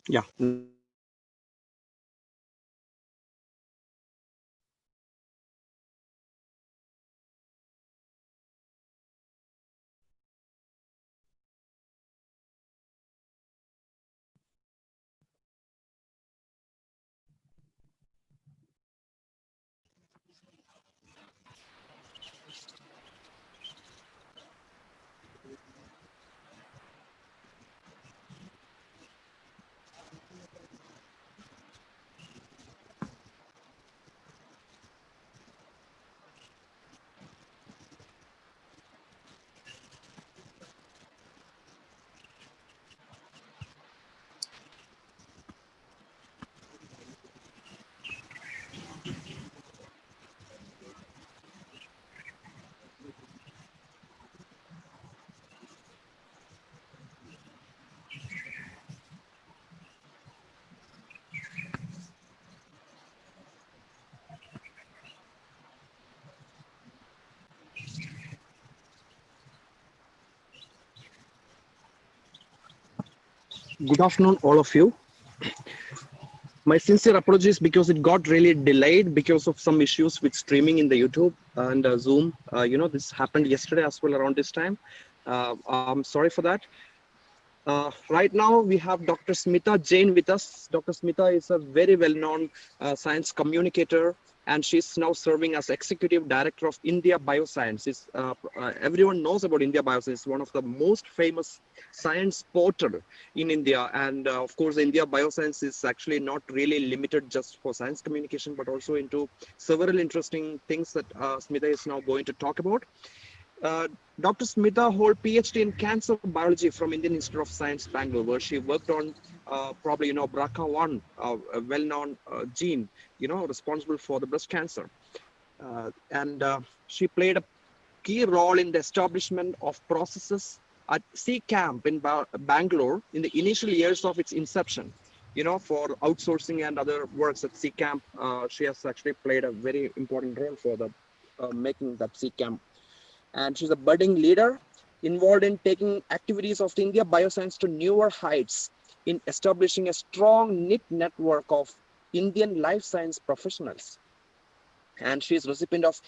Yeah. Good afternoon, all of you. My sincere apologies because it got really delayed because of some issues with streaming in the YouTube and Zoom. This happened yesterday as well around this time. I'm sorry for that. Right now, we have Dr. Smita Jain with us. Dr. Smita is a very well-known science communicator, and she's now serving as Executive Director of India Bioscience. Everyone knows about India Bioscience. It's one of the most famous science portal in India. And of course, India Bioscience is actually not really limited just for science communication, but also into several interesting things that Smita is now going to talk about. Uh, Dr. Smita hold PhD in cancer biology from Indian Institute of Science, Bangalore, where she worked on probably BRCA1, a well-known gene, responsible for the breast cancer, and she played a key role in the establishment of processes at C Camp in Bangalore in the initial years of its inception. For outsourcing and other works at C Camp, she has actually played a very important role for the making that C Camp, and she's a budding leader involved in taking activities of the India Bioscience to newer heights in establishing a strong knit network of Indian life science professionals. And she is recipient of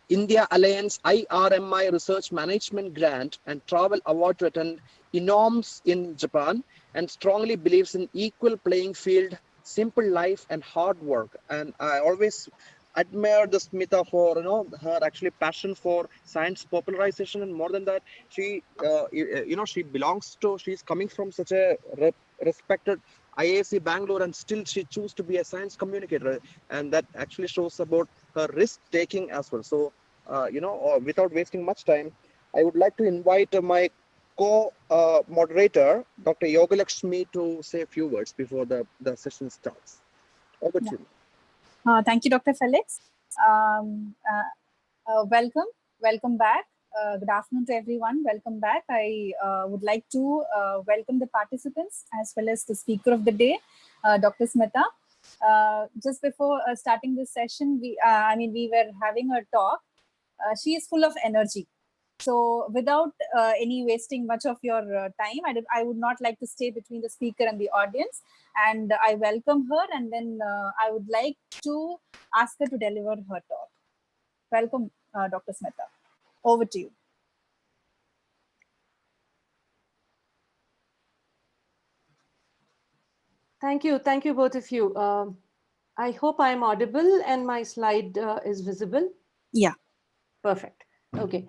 India Alliance IRMI Research Management Grant and Travel Award to attend INOMS in Japan, and strongly believes in equal playing field, simple life, and hard work. And I always admire the Smita for her actually passion for science popularization, and more than that, she's coming from such a respected IAC Bangalore, and still she chose to be a science communicator, and that actually shows about her risk taking as well. So, without wasting much time, I would like to invite my co-moderator, Dr. Yogalakshmi, to say a few words before the session starts. Over to you. Thank you, Dr. Felix. Welcome back. Good afternoon to everyone. Welcome back. I would like to welcome the participants as well as the speaker of the day, Dr. Smita. Just before starting this session, we were having a talk. She is full of energy. So without any wasting much of your time, I would not like to stay between the speaker and the audience. And I welcome her, and then I would like to ask her to deliver her talk. Welcome, Dr. Smita. Over to you. Thank you both of you. I hope I'm audible and my slide is visible. Yeah. Perfect. Okay.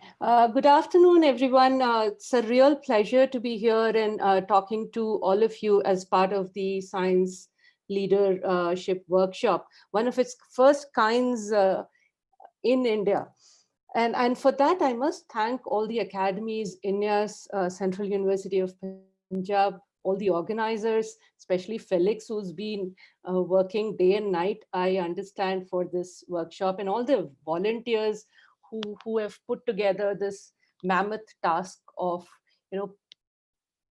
Good afternoon, everyone. It's a real pleasure to be here and talking to all of you as part of the Science Leadership Workshop, one of its first kinds in India. And for that, I must thank all the academies, INIAS, Central University of Punjab, all the organizers, especially Felix, who's been working day and night, I understand, for this workshop, and all the volunteers who have put together this mammoth task of,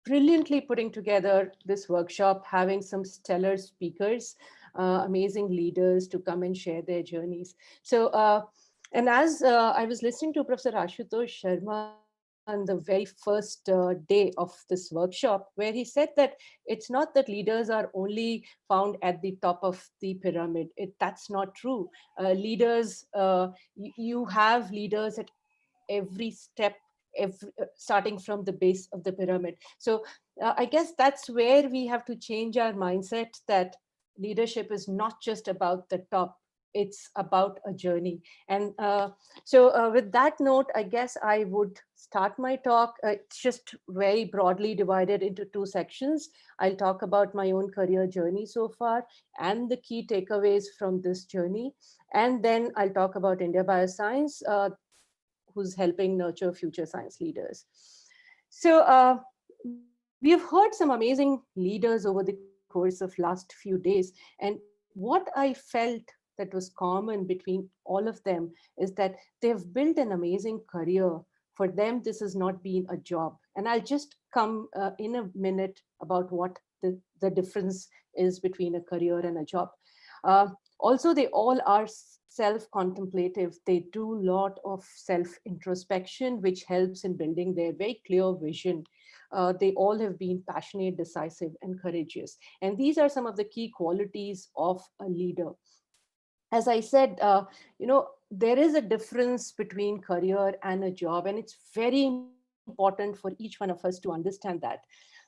brilliantly putting together this workshop, having some stellar speakers, amazing leaders to come and share their journeys. So, and as I was listening to Professor Ashutosh Sharma the very first day of this workshop, where he said that it's not that leaders are only found at the top of the pyramid. That's not true. Leaders, you have leaders at every step, starting from the base of the pyramid. So I guess that's where we have to change our mindset, that leadership is not just about the top, it's about a journey. And with that note, I guess I would start my talk. It's just very broadly divided into two sections. I'll talk about my own career journey so far and the key takeaways from this journey. And then I'll talk about India Bioscience, who's helping nurture future science leaders. So we've heard some amazing leaders over the course of last few days. And what I felt that was common between all of them is that they've built an amazing career. For them, this has not been a job. And I'll just come in a minute about what the difference is between a career and a job. Also, they all are self-contemplative. They do a lot of self-introspection, which helps in building their very clear vision. They all have been passionate, decisive, and courageous. And these are some of the key qualities of a leader. As I said, there is a difference between career and a job, and it's very important for each one of us to understand that.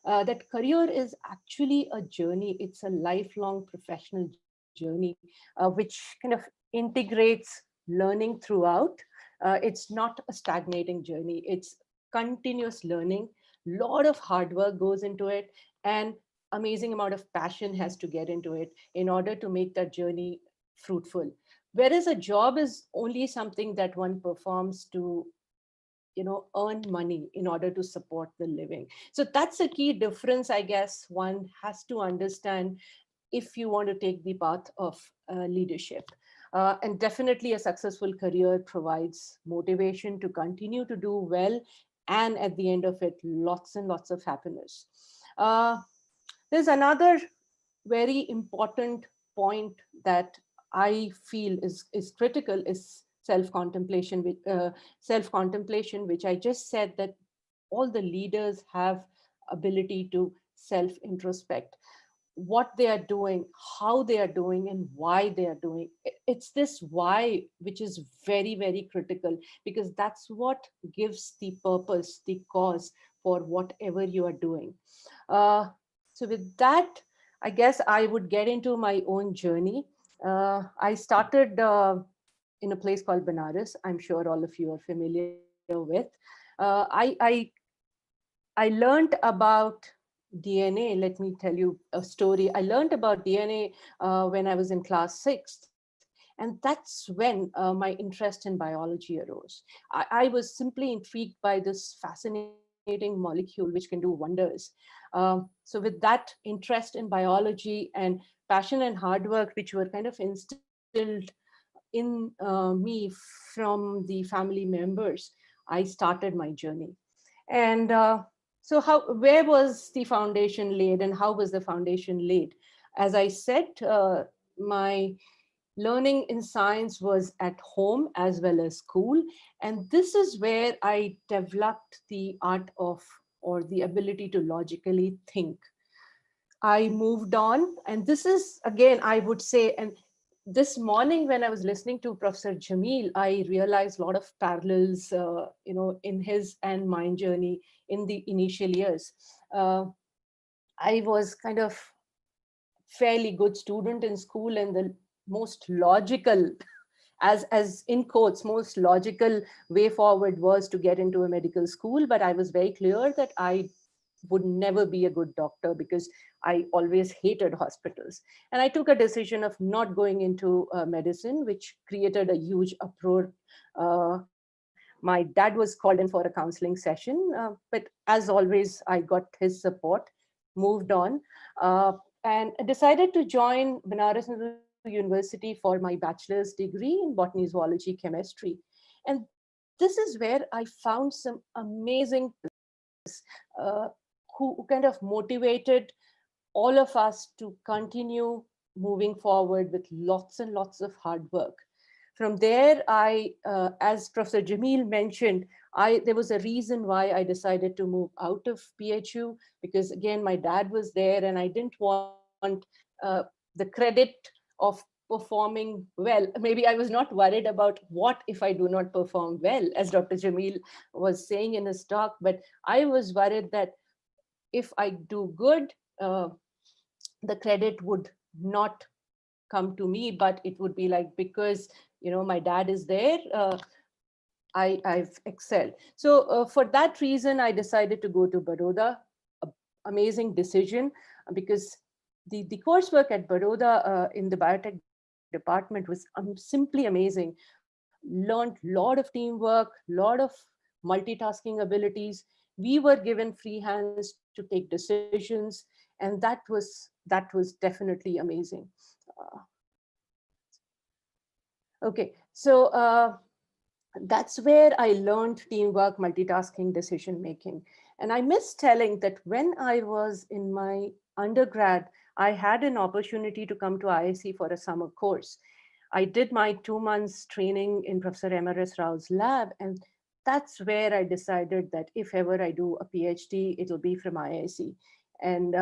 That career is actually a journey. It's a lifelong professional journey, which kind of integrates learning throughout. It's not a stagnating journey. It's continuous learning. Lot of hard work goes into it, and amazing amount of passion has to get into it in order to make that journey fruitful. Whereas a job is only something that one performs to earn money in order to support the living. So that's a key difference, I guess, one has to understand if you want to take the path of leadership. And definitely a successful career provides motivation to continue to do well, and at the end of it, lots and lots of happiness. There's another very important point that I feel is critical, is self-contemplation, which I just said that all the leaders have ability to self-introspect what they are doing, how they are doing, and why they are doing. It's this why which is very, very critical, because that's what gives the purpose, the cause for whatever you are doing. So with that, I guess I would get into my own journey. I started in a place called Benares. I'm sure all of you are familiar with. I learned about DNA. Let me tell you a story. I learned about DNA when I was in class 6th. And that's when my interest in biology arose. I was simply intrigued by this fascinating molecule which can do wonders. So with that interest in biology and passion and hard work, which were kind of instilled in me from the family members, I started my journey. And so where was the foundation laid, and how was the foundation laid? As I said, my learning in science was at home as well as school. And this is where I developed the art of, or the ability to logically think. I moved on, and this is, again, I would say, and this morning when I was listening to Professor Jamil, I realized a lot of parallels, in his and mine journey in the initial years. I was kind of fairly good student in school, and the most logical, as in quotes, most logical way forward was to get into a medical school. But I was very clear that I would never be a good doctor because I always hated hospitals. And I took a decision of not going into medicine, which created a huge uproar. My dad was called in for a counseling session, but as always, I got his support, moved on, and decided to join Banaras Hindu University for my bachelor's degree in botany, zoology, chemistry. And this is where I found some amazing uh, who kind of motivated all of us to continue moving forward with lots and lots of hard work. From there, as Professor Jamil mentioned, there was a reason why I decided to move out of PHU, because again, my dad was there and I didn't want the credit of performing well. Maybe I was not worried about what if I do not perform well, as Dr. Jamil was saying in his talk, but I was worried that if I do good, the credit would not come to me, but it would be like, because my dad is there, I've excelled. So for that reason, I decided to go to Baroda. Amazing decision, because the coursework at Baroda in the biotech department was simply amazing. Learned a lot of teamwork, lot of multitasking abilities. We were given free hands to take decisions, and that was definitely amazing. Uh, okay, so that's where I learned teamwork, multitasking, decision making. And I miss telling that when I was in my undergrad, I had an opportunity to come to IIC for a summer course. I did my 2 months training in Professor MRS Rao's lab, and that's where I decided that if ever I do a PhD, it'll be from IIC. And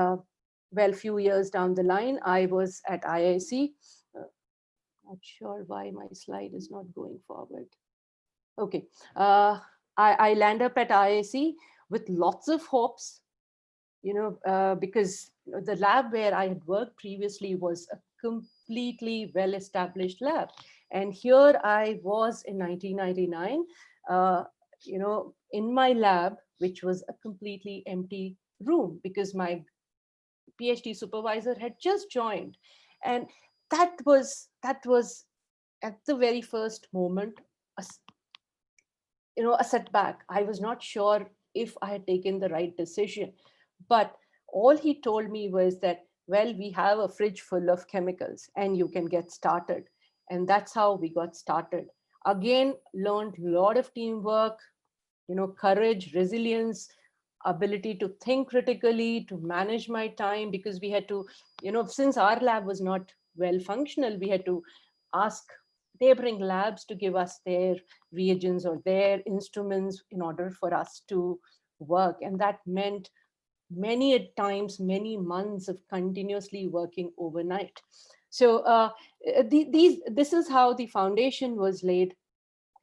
well, few years down the line, I was at IIC. Not sure why my slide is not going forward. Okay, I land up at IIC with lots of hopes, because the lab where I had worked previously was a completely well-established lab. And here I was in 1999, in my lab, which was a completely empty room because my PhD supervisor had just joined. And that was at the very first moment, a a setback. I was not sure if I had taken the right decision. But all he told me was that, well, we have a fridge full of chemicals and you can get started. And that's how we got started. Again, learned a lot of teamwork, courage, resilience, ability to think critically, to manage my time, because we had to, since our lab was not well functional, we had to ask neighboring labs to give us their reagents or their instruments in order for us to work. And that meant many at times, many months of continuously working overnight. So this is how the foundation was laid.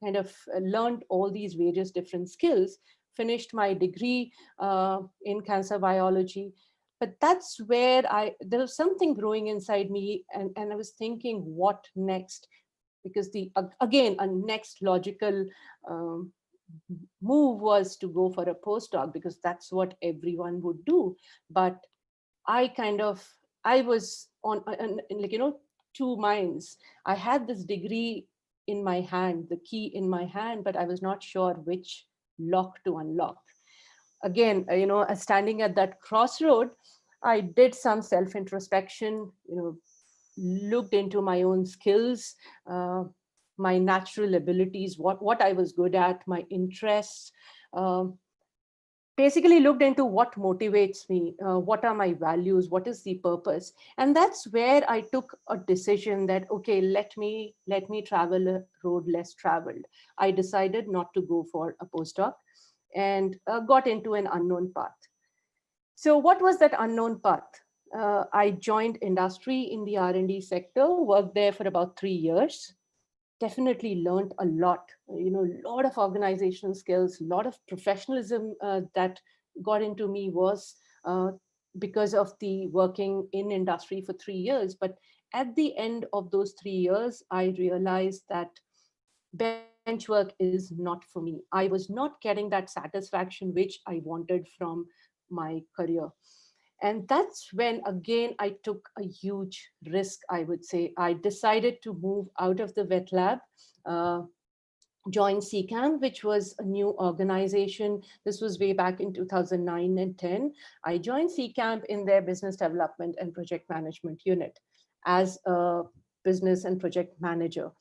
Kind of learned all these various different skills, finished my degree in cancer biology. But that's where there was something growing inside me, and I was thinking, what next? Because again, a next logical um, move was to go for a postdoc, because that's what everyone would do. But I was in like, two minds. I had this degree in my hand, the key in my hand, but I was not sure which lock to unlock. Again, standing at that crossroad, I did some self introspection, looked into my own skills, my natural abilities, what I was good at, my interests. Basically looked into what motivates me, what are my values, what is the purpose. And that's where I took a decision that, okay, let me travel a road less traveled. I decided not to go for a postdoc, and got into an unknown path. So what was that unknown path? I joined industry in the R&D sector, worked there for about 3 years. Definitely learned a lot, a lot of organizational skills, a lot of professionalism that got into me was because of the working in industry for 3 years. But at the end of those 3 years, I realized that bench work is not for me. I was not getting that satisfaction which I wanted from my career. And that's when, again, I took a huge risk, I would say. I decided to move out of the wet lab, uh, join CCAM, which was a new organization. This was way back in 2009 and 10. I joined CCAM in their business development and project management unit as a business and project manager.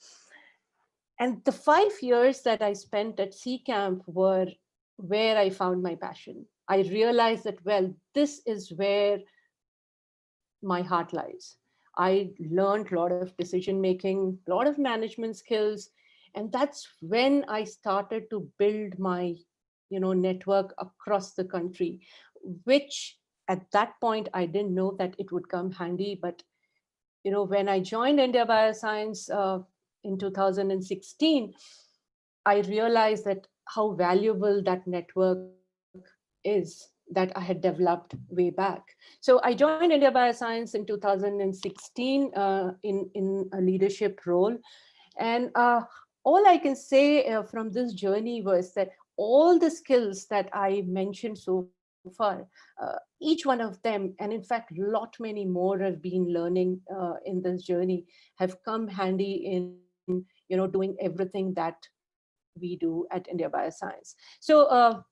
And the 5 years that I spent at CCAMP were where I found my passion. I realized that, well, this is where my heart lies. I learned a lot of decision making, a lot of management skills, And that's when I started to build my, network across the country, which at that point, I didn't know that it would come handy. But, when I joined India Bioscience in 2016, I realized that how valuable that network is that I had developed way back. So I joined India Bioscience in 2016 in a leadership role. And all I can say from this journey was that all the skills that I mentioned so far, each one of them, and in fact, lot many more have been learning in this journey, have come handy in, doing everything that we do at India Bioscience. So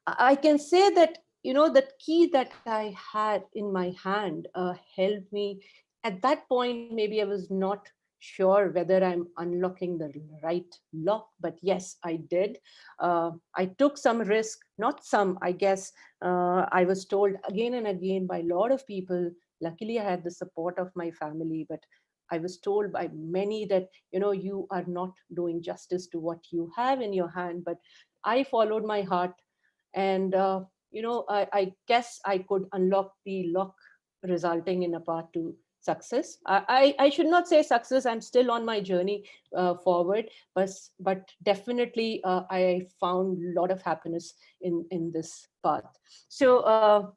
I can say that, the key that I had in my hand helped me. At that point, maybe I was not sure whether I'm unlocking the right lock, but yes, I did. I took some risk, not some, I guess. I was told again and again by a lot of people. Luckily, I had the support of my family, but I was told by many that, you are not doing justice to what you have in your hand. But I followed my heart, and I guess I could unlock the lock, resulting in a path to success. I should not say success, I'm still on my journey forward, but definitely I found a lot of happiness in this path. So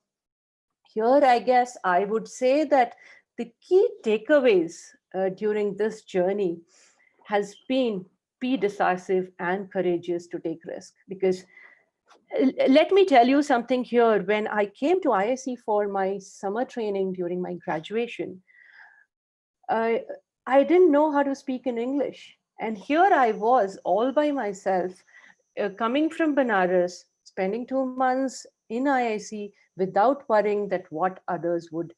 here, I guess I would say that the key takeaways during this journey has been be decisive and courageous to take risk. Because let me tell you something here. When I came to ISC for my summer training during my graduation, I, I didn't know how to speak in English. And here I was all by myself, coming from Banaras, spending 2 months in IIC without worrying that what others would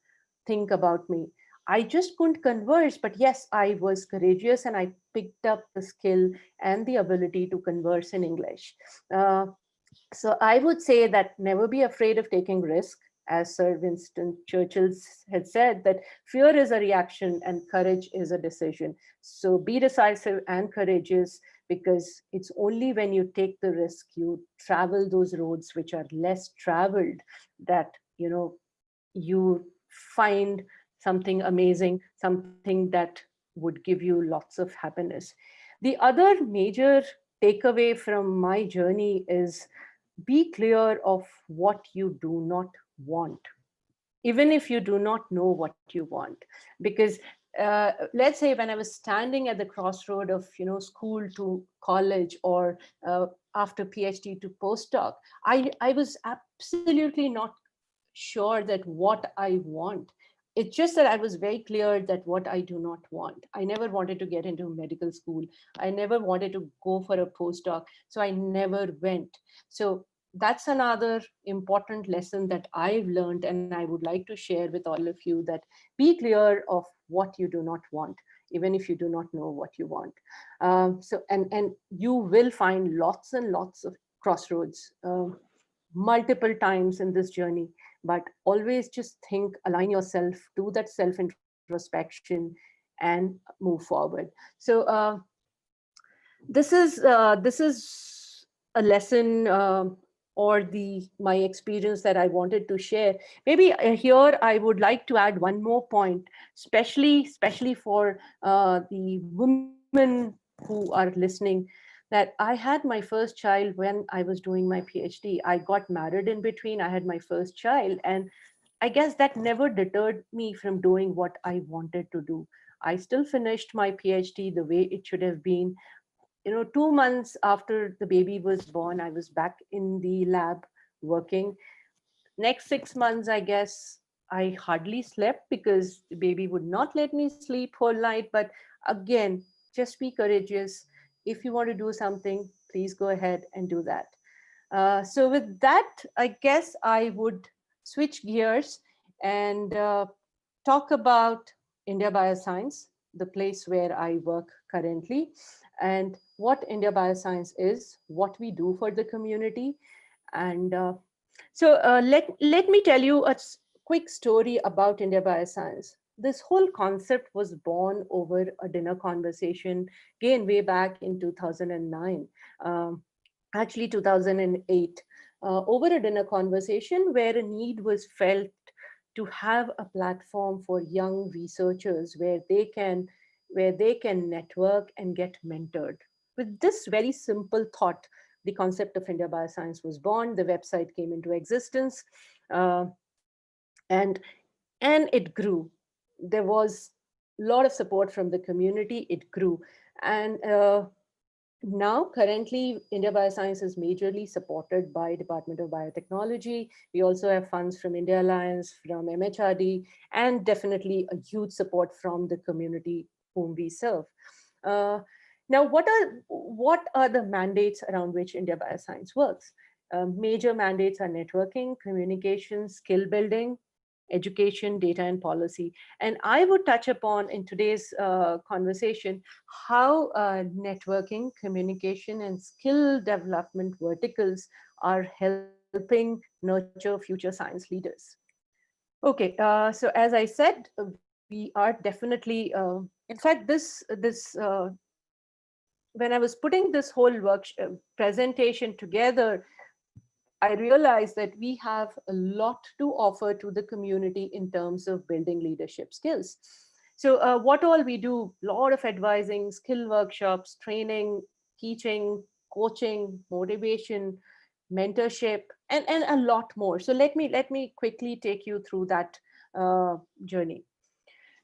think about me. I just couldn't converse, but yes, I was courageous and I picked up the skill and the ability to converse in English. So I would say that never be afraid of taking risk. As Sir Winston Churchill had said, that fear is a reaction and courage is a decision. So be decisive and courageous, because it's only when you take the risk, you travel those roads which are less traveled, that you find something amazing, something that would give you lots of happiness. The other major takeaway from my journey is be clear of what you do not want, even if you do not know what you want. Because let's say when I was standing at the crossroad of school to college, or after PhD to postdoc, I was absolutely not sure that what I want. It's just that I was very clear that what I do not want. I never wanted to get into medical school. I never wanted to go for a postdoc. So I never went. So that's another important lesson that I've learned, and I would like to share with all of you, that be clear of what you do not want, even if you do not know what you want. And you will find lots and lots of crossroads multiple times in this journey, but always just think, align yourself, do that self introspection, and move forward. So this is a lesson, or the my experience that I wanted to share. Maybe here I would like to add one more point, especially for the women who are listening, that I had my first child when I was doing my PhD. I got married in between. I had my first child, and I guess that never deterred me from doing what I wanted to do. I still finished my PhD the way it should have been. 2 months after the baby was born, I was back in the lab working. Next 6 months, I guess I hardly slept because the baby would not let me sleep whole night. But again, just be courageous. If you want to do something, please go ahead and do that. So with that, I guess I would switch gears and talk about India Bioscience, the place where I work currently, and what India Bioscience is, what we do for the community. And let me tell you a quick story about India Bioscience. this whole concept was born over a dinner conversation, again, way back in 2009, um, actually 2008, over a dinner conversation where a need was felt to have a platform for young researchers where they can network and get mentored. With this very simple thought, the concept of India Bioscience was born. The website came into existence, uh, and it grew. There was a lot of support from the community. It grew, and now currently India Bioscience is majorly supported by Department of Biotechnology. We also have funds from India Alliance, from MHRD, and definitely a huge support from the community whom we serve. Uh, Now, what are the mandates around which India Bioscience works? Major mandates are networking, communication, skill building, education, data, and policy. And I would touch upon in today's conversation how networking, communication, and skill development verticals are helping nurture future science leaders. Okay, so as I said, we are definitely, in fact, when I was putting this whole presentation together, I realized that we have a lot to offer to the community in terms of building leadership skills. So what all we do, a lot of advising, skill workshops, training, teaching, coaching, motivation, mentorship, and a lot more. So let me quickly take you through that journey.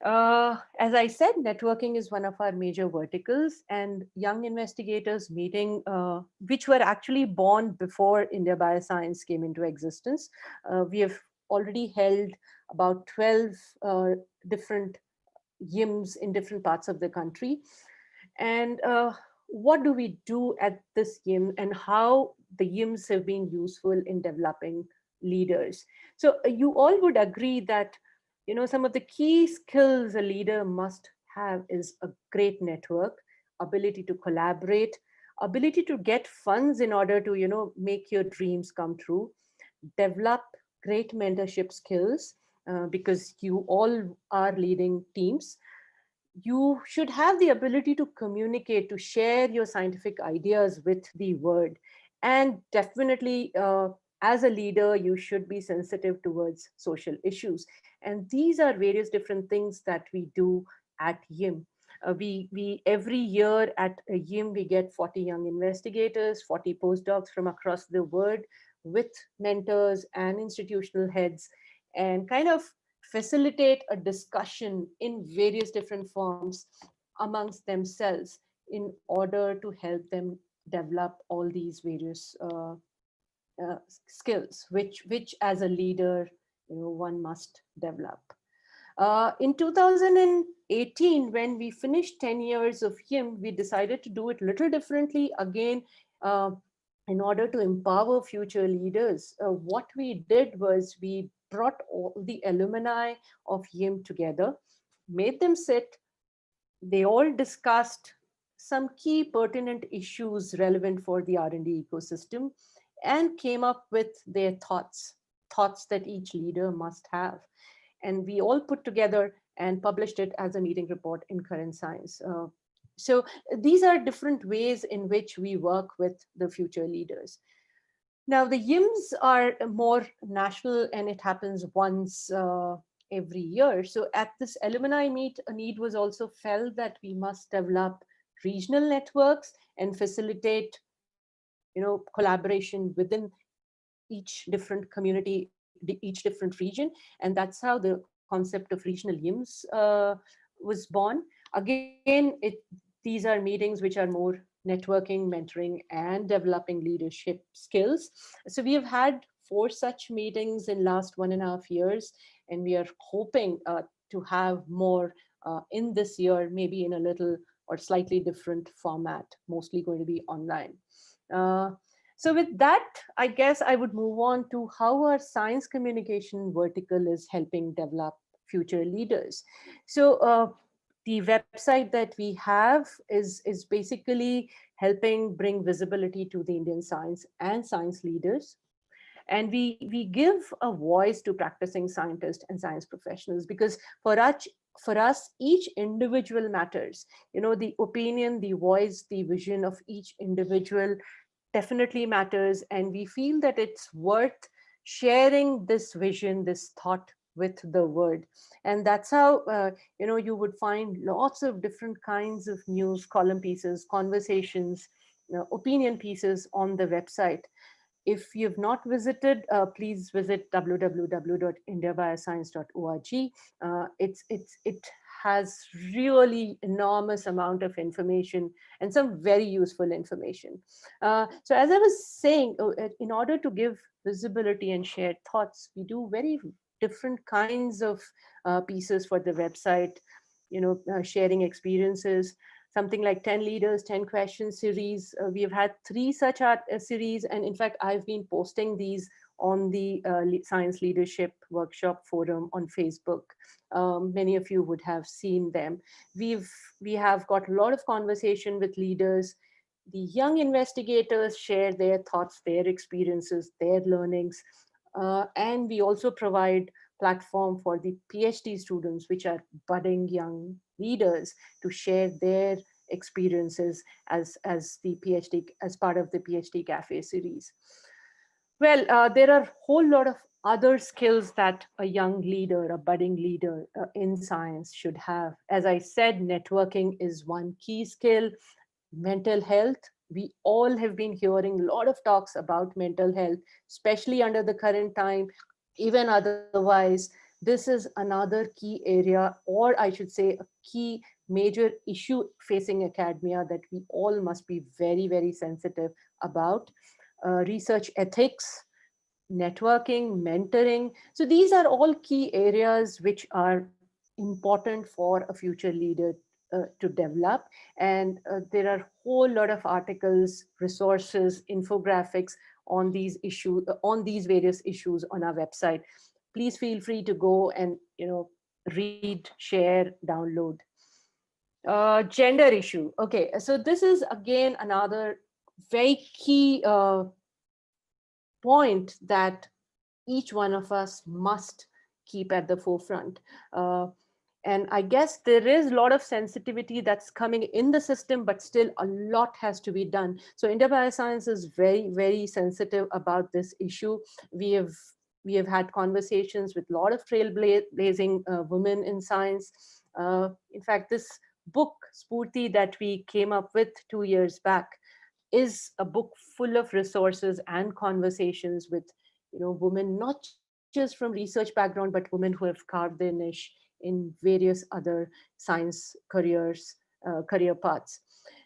As I said, networking is one of our major verticals, and young investigators meeting, which were actually born before India Bioscience came into existence. We have already held about 12 different YIMS in different parts of the country. And what do we do at this YIM, and how the YIMS have been useful in developing leaders? So you all would agree that some of the key skills a leader must have is a great network, ability to collaborate, ability to get funds in order to make your dreams come true, develop great mentorship skills, because you all are leading teams. You should have the ability to communicate, to share your scientific ideas with the world. And definitely, as a leader, you should be sensitive towards social issues. And these are various different things that we do at YIM. We every year at a YIM, we get 40 young investigators, 40 postdocs from across the world with mentors and institutional heads, and kind of facilitate a discussion in various different forms amongst themselves in order to help them develop all these various skills, which as a leader, one must develop. In 2018, when we finished 10 years of YIM, we decided to do it a little differently again, uh, in order to empower future leaders. What we did was we brought all the alumni of YIM together, made them sit. They all discussed some key pertinent issues relevant for the R&D ecosystem, and came up with their thoughts that each leader must have. And we all put together and published it as a meeting report in Current Science. So these are different ways in which we work with the future leaders. Now, the YIMS are more national, and it happens once every year. So at this alumni meet, a need was also felt that we must develop regional networks and facilitate, collaboration within each different community, each different region. And that's how the concept of regional YIMS was born. Again, these are meetings which are more networking, mentoring, and developing leadership skills. So we have had 4 such meetings in last 1.5 years, and we are hoping to have more in this year, maybe in a little or slightly different format, mostly going to be online. Uh, so with that, I guess I would move on to how our science communication vertical is helping develop future leaders. So the website that we have is basically helping bring visibility to the Indian science and science leaders. And we give a voice to practicing scientists and science professionals, because for for us, each individual matters. The opinion, the voice, the vision of each individual definitely matters. And we feel that it's worth sharing this vision, this thought with the world. And that's how, you would find lots of different kinds of news, column pieces, conversations, opinion pieces on the website. If you've not visited, please visit www.indiabioscience.org. It has really enormous amount of information and some very useful information. So as I was saying, in order to give visibility and share thoughts, we do very different kinds of pieces for the website, sharing experiences, something like 10 leaders, 10 questions series. We have had 3 such art series. And in fact, I've been posting these on the Science Leadership Workshop Forum on Facebook. Many of you would have seen them. We have got a lot of conversation with leaders. The young investigators share their thoughts, their experiences, their learnings. And we also provide platform for the PhD students, which are budding young leaders, to share their experiences as the PhD, as part of the PhD Cafe series. Well, there are a whole lot of other skills that a young leader, a budding leader in science should have. As I said, networking is one key skill. Mental health. We all have been hearing a lot of talks about mental health, especially under the current time, even otherwise. This is another key area, or I should say a key major issue facing academia that we all must be very, very sensitive about. Research ethics, networking, mentoring. So these are all key areas which are important for a future leader to develop. And there are a whole lot of articles, resources, infographics on these issues, on these various issues on our website. Please feel free to go and read, share, download. Gender issue. Okay, so this is again another very key point that each one of us must keep at the forefront. And I guess there is a lot of sensitivity that's coming in the system, but still a lot has to be done. So India Bioscience is very, very sensitive about this issue. We have had conversations with a lot of trailblazing women in science. In fact, this book, Spurti, that we came up with 2 years back, is a book full of resources and conversations with women, not just from research background, but women who have carved their niche in various other science career paths.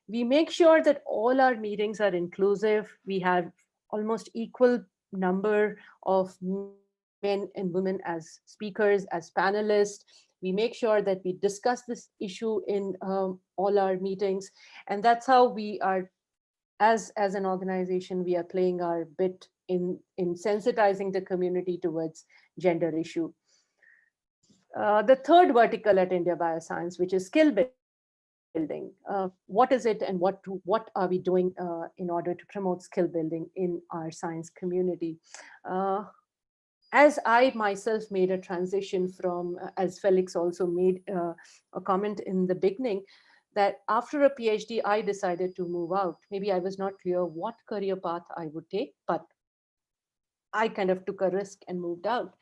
We make sure that all our meetings are inclusive. We have almost equal number of men and women as speakers, as panelists. We make sure that we discuss this issue in all our meetings. And that's how we are, as an organization, we are playing our bit in sensitizing the community towards gender issue. The third vertical at India Bioscience, which is skill building. What is it, and what are we doing in order to promote skill building in our science community? As I myself made a transition from, as Felix also made a comment in the beginning, that after a PhD, I decided to move out. Maybe I was not clear what career path I would take, but I kind of took a risk and moved out.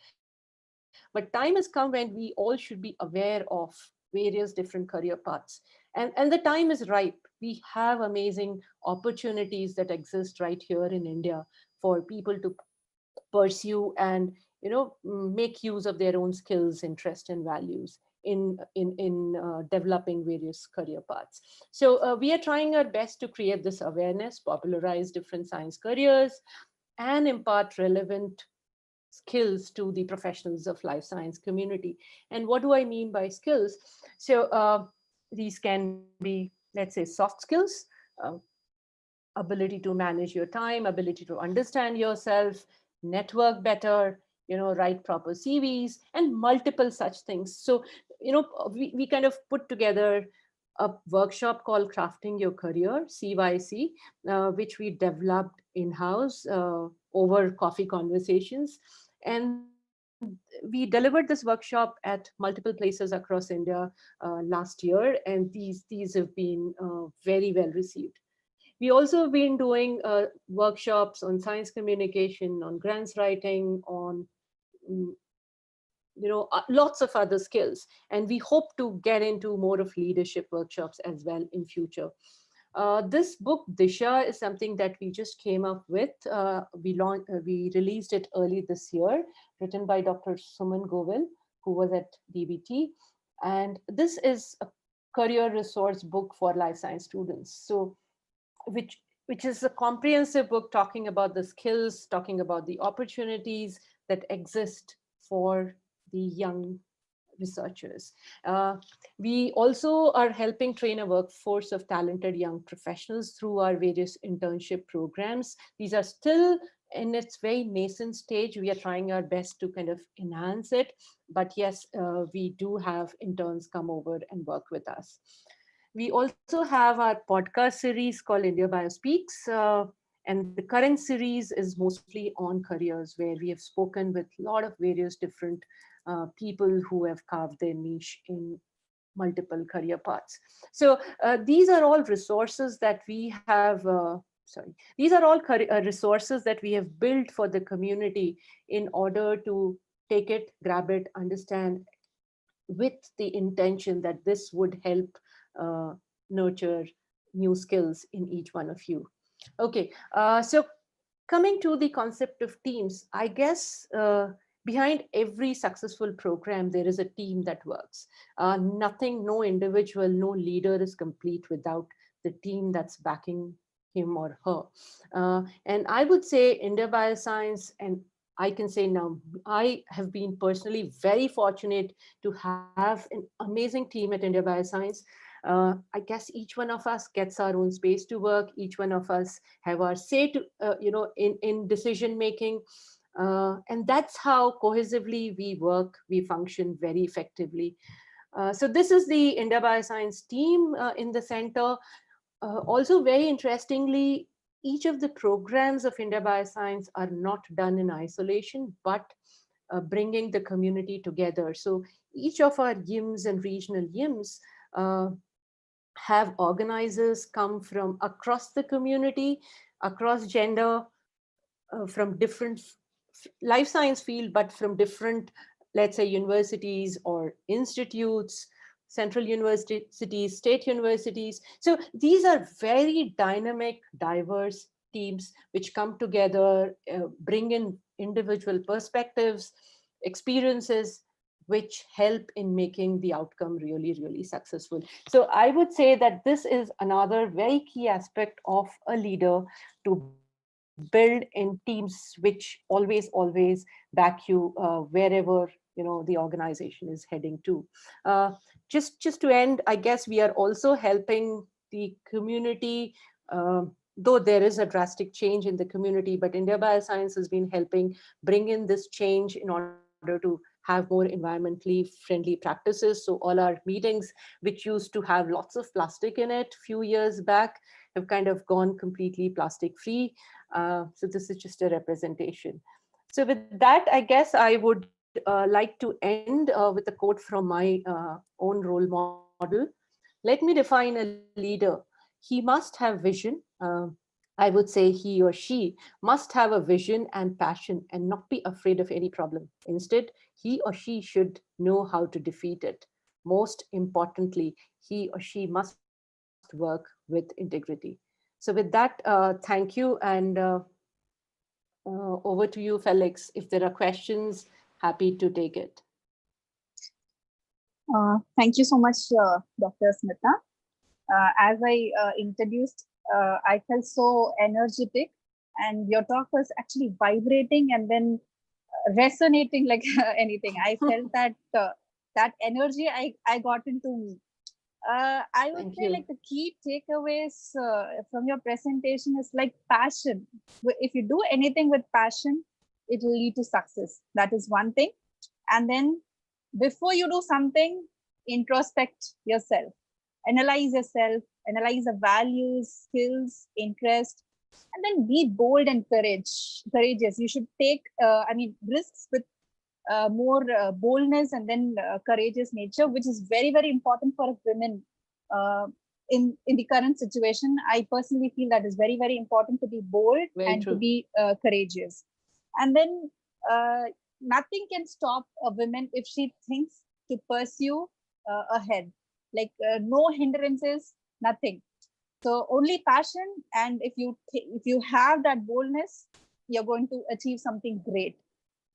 But time has come when we all should be aware of various different career paths. And the time is ripe. We have amazing opportunities that exist right here in India for people to pursue and make use of their own skills, interests, and values in developing various career paths. So we are trying our best to create this awareness, popularize different science careers, and impart relevant skills to the professionals of life science community. And what do I mean by skills? So these can be, let's say, soft skills, uh, ability to manage your time, ability to understand yourself, network better, write proper CVs, and multiple such things. So, we kind of put together a workshop called Crafting Your Career, CYC, which we developed in-house over coffee conversations. And we delivered this workshop at multiple places across India last year, and these have been very well received. We also have been doing workshops on science communication, on grants writing, on mm, lots of other skills, and we hope to get into more of leadership workshops as well in future. This book Disha is something that we just came up with. We released it early this year, written by Dr. Suman Govil, who was at DBT, and this is a career resource book for life science students. So which is a comprehensive book talking about the skills, talking about the opportunities that exist for the young researchers. We also are helping train a workforce of talented young professionals through our various internship programs. These are still in its very nascent stage. We are trying our best to kind of enhance it. But yes, we do have interns come over and work with us. We also have our podcast series called India Biospeaks. And the current series is mostly on careers, where we have spoken with a lot of various different people who have carved their niche in multiple career paths. So these are all resources that we have, these are all resources that we have built for the community in order to take it, grab it, understand, with the intention that this would help nurture new skills in each one of you. Okay, so coming to the concept of teams, I guess behind every successful program, there is a team that works. Nothing, no individual, no leader is complete without the team that's backing him or her. And I would say India Bioscience, and I can say now, I have been personally very fortunate to have an amazing team at India Bioscience. I guess each one of us gets our own space to work. Each one of us have our say to, in decision making. And that's how cohesively we work, we function very effectively. So this is the India Bioscience team in the center. Also, very interestingly, each of the programs of India Bioscience are not done in isolation, but bringing the community together. So each of our YIMS and regional YIMS have organizers come from across the community, across gender, from different life science field, but from different, let's say, universities or institutes, central universities, state universities. So these are very dynamic, diverse teams which come together, bring in individual perspectives, experiences, which help in making the outcome really, really successful. So I would say that this is another very key aspect of a leader, to build in teams which always back you wherever the organization is heading to. Just to end, I guess we are also helping the community, though there is a drastic change in the community, but India Bioscience has been helping bring in this change in order to have more environmentally friendly practices. So all our meetings, which used to have lots of plastic in it few years back, have kind of gone completely plastic free. So this is just a representation. So with that, I guess I would like to end with a quote from my own role model. Let me define a leader. He must have vision. I would say he or she must have a vision and passion and not be afraid of any problem. Instead, he or she should know how to defeat it. Most importantly, he or she must work with integrity. So with that, thank you. And over to you, Felix. If there are questions, happy to take it. Thank you so much, Dr. Smita. As I introduced, I felt so energetic, and your talk was actually vibrating and then resonating like anything. I felt that that energy I got into me. I would Thank say you. like the key takeaways from your presentation is like passion. If you do anything with passion, it will lead to success. That is one thing. And then before you do something, introspect yourself, analyze the values, skills, interest, and then be bold and courageous. You should take, risks with more boldness and then courageous nature, which is very, very important for women in the current situation. I personally feel that is very, very important to be bold and to be courageous. And then nothing can stop a woman if she thinks to pursue ahead, like no hindrances, nothing. So only passion, and if you have that boldness, you're going to achieve something great.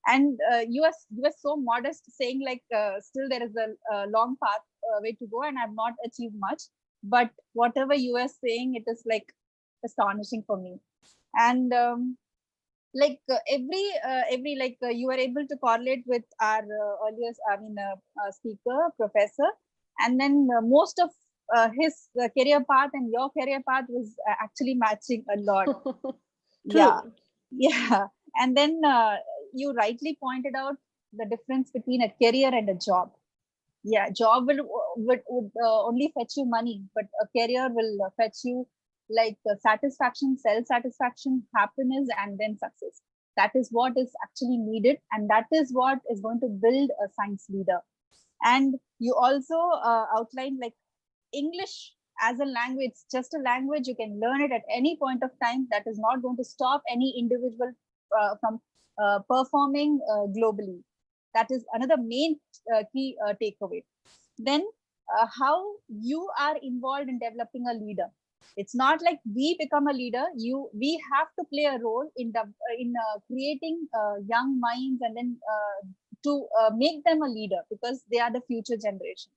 And you are so modest, saying like still there is a long path way to go, and I've not achieved much. But whatever you are saying, it is like astonishing for me. And like every like you were able to correlate with our earlier, speaker, professor, and then most of his career path and your career path was actually matching a lot. Yeah. And then you rightly pointed out the difference between a career and a job. Job would only fetch you money, but a career will fetch you like satisfaction, self-satisfaction, happiness, and then success. That is what is actually needed, and that is what is going to build a science leader. And you also outlined like English as a language, just a language, you can learn it at any point of time. That is not going to stop any individual from performing globally. That is another main key takeaway. Then how you are involved in developing a leader. It's not like we become a leader. We have to play a role in creating young minds, and then to make them a leader, because they are the future generation.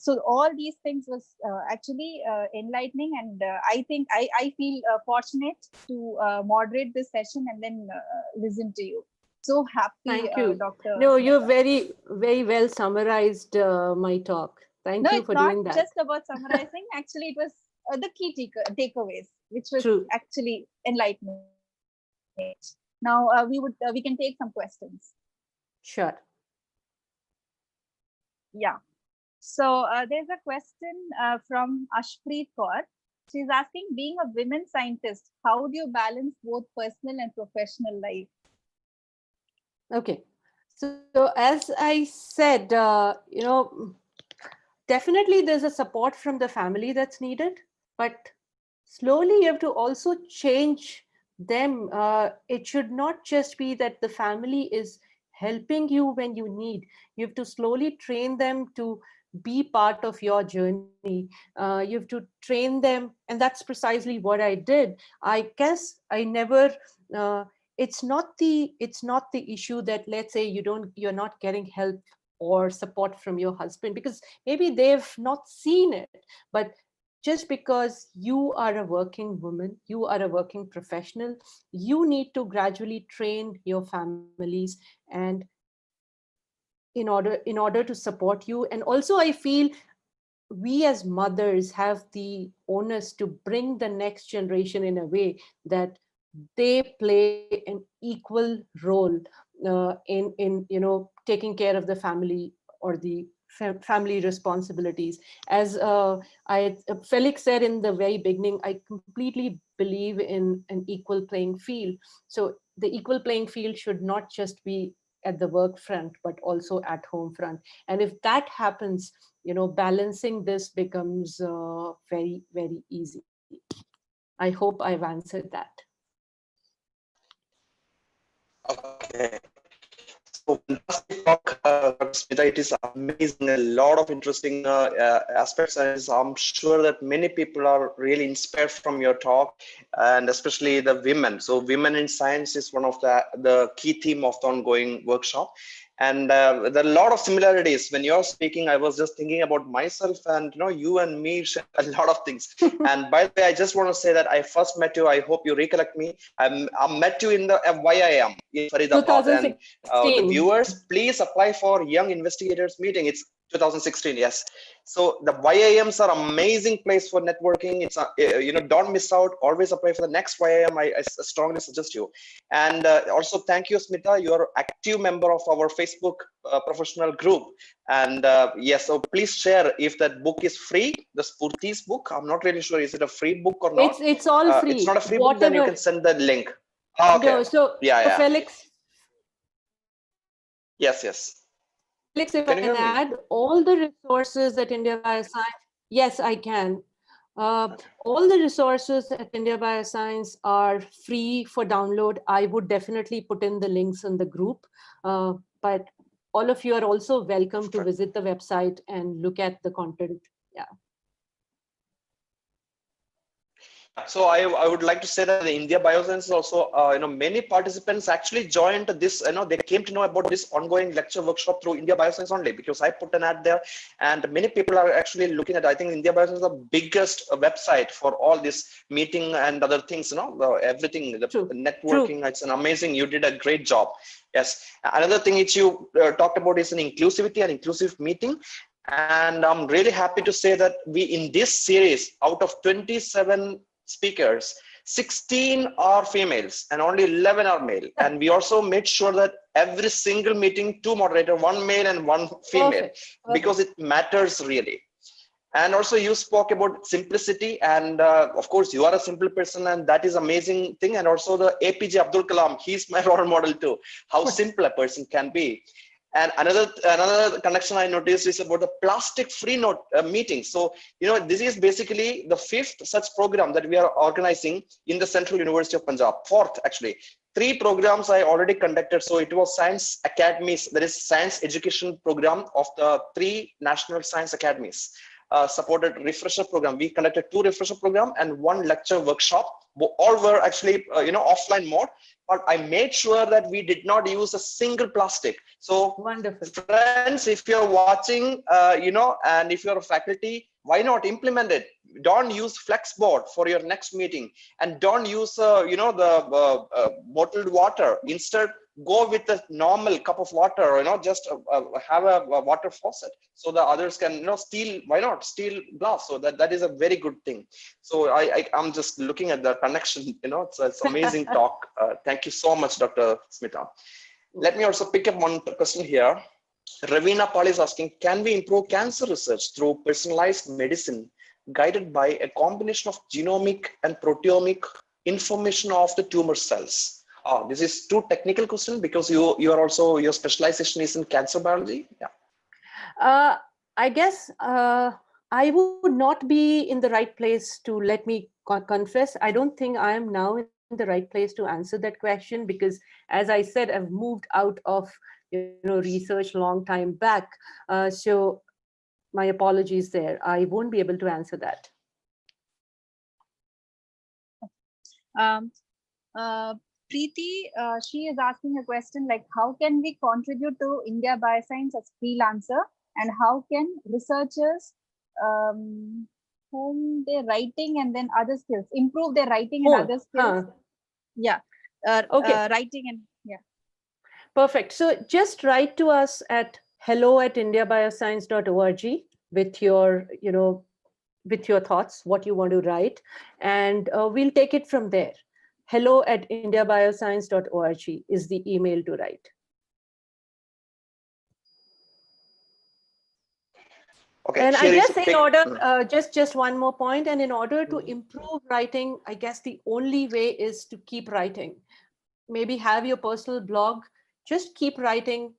So all these things was actually enlightening, and I think I feel fortunate to moderate this session and then listen to you. So happy. Thank you, Dr. No, Smita. you very, very well summarized my talk. Thank you for doing that. No, it's not just about summarizing. Actually, it was the key takeaways, which was actually enlightening. Now we can take some questions. Sure. Yeah. So there's a question from Ashpreet Kaur. She's asking, being a women scientist, how do you balance both personal and professional life? Okay. So as I said, definitely there's a support from the family that's needed, but slowly you have to also change them. It should not just be that the family is helping you when you need. You have to slowly train them to be part of your journey. You have to train them, and that's precisely what I did. I guess I never it's not the issue that, let's say, you're not getting help or support from your husband because maybe they've not seen it. But just because you are a working woman, you are a working professional, you need to gradually train your families and in order to support you. And also I feel we as mothers have the onus to bring the next generation in a way that they play an equal role in taking care of the family or the family responsibilities. As Felix said in the very beginning, I completely believe in an equal playing field. So the equal playing field should not just be at the work front, but also at home front. And if that happens, balancing this becomes very, very easy. I hope I've answered that. Okay. So fantastic talk, Dr. Smita. It is amazing. A lot of interesting aspects, and I'm sure that many people are really inspired from your talk, and especially the women. So, women in science is one of the key theme of the ongoing workshop. And there are a lot of similarities. When you're speaking, I was just thinking about myself, and you and me share a lot of things. And by the way, I just want to say that I first met you. I hope you recollect me. I met you in the YIM in Faridabad. And the viewers, please apply for Young Investigators meeting. It's 2016, yes. So the YIMs are amazing place for networking. It's don't miss out. Always apply for the next YIM. I strongly suggest you. And also thank you, Smita. You are active member of our Facebook professional group. And yes, so please share if that book is free. The Spurti's book. I'm not really sure. Is it a free book or not? It's all free. It's not a free book. Then you can send the link. Okay. No, so yeah. Felix. Yes, yes. Felix, if Can I you can hear me? add, all the resources that India Bioscience, yes, I can. All the resources at India Bioscience are free for download. I would definitely put in the links in the group, but all of you are also welcome to visit the website and look at the content. Yeah. So I would like to say that the India Biosciences also, many participants actually joined this, they came to know about this ongoing lecture workshop through India Bioscience only, because I put an ad there and many people are actually looking at, I think India Bioscience is the biggest website for all this meeting and other things, everything, the True. networking. True. It's an amazing, you did a great job. Yes. Another thing which you talked about is an inclusivity and inclusive meeting. And I'm really happy to say that we, in this series, out of 27 speakers, 16 are females and only 11 are male. And we also made sure that every single meeting, 2 moderators, 1 male and 1 female, Perfect. because it matters really. And also you spoke about simplicity, and of course you are a simple person, and that is amazing thing. And also the APJ Abdul Kalam, he's my role model too, how simple a person can be. And another connection I noticed is about the plastic free note meeting. So, this is basically the 5th such program that we are organizing in the Central University of Punjab. 4th, actually. 3 programs I already conducted. So it was Science Academies, that is Science Education Program of the 3 National Science Academies. Supported refresher program. We conducted 2 refresher program and 1 lecture workshop. All were actually, offline mode. But I made sure that we did not use a single plastic. So, wonderful. Friends, if you're watching, and if you're a faculty, why not implement it? Don't use Flexboard for your next meeting, and don't use, the bottled water. Instead, go with a normal cup of water, or just have a water faucet, so the others can, steal. Why not steal glass? So that is a very good thing. So I'm just looking at the connection. It's amazing talk. Thank you so much, Dr. Smita. Let me also pick up one question here. Ravina Pal is asking, can we improve cancer research through personalized medicine guided by a combination of genomic and proteomic information of the tumor cells? This is too technical question, because you are also, your specialization is in cancer biology. Yeah. I guess I would not be in the right place to, let me confess. I don't think I am now in the right place to answer that question, because as I said, I've moved out of research long time back. So my apologies there. I won't be able to answer that. Preeti, she is asking a question like, how can we contribute to India Bioscience as freelancer, and how can researchers hone their writing and then other skills, improve their writing and other skills? Yeah, okay. Writing and yeah. Perfect. So just write to us at hello@indiabioscience.org with your, with your thoughts, what you want to write, and we'll take it from there. hello@indiabioscience.org is the email to write. Okay, and I guess in order, just one more point, and in order to improve writing, I guess the only way is to keep writing. Maybe have your personal blog, just keep writing,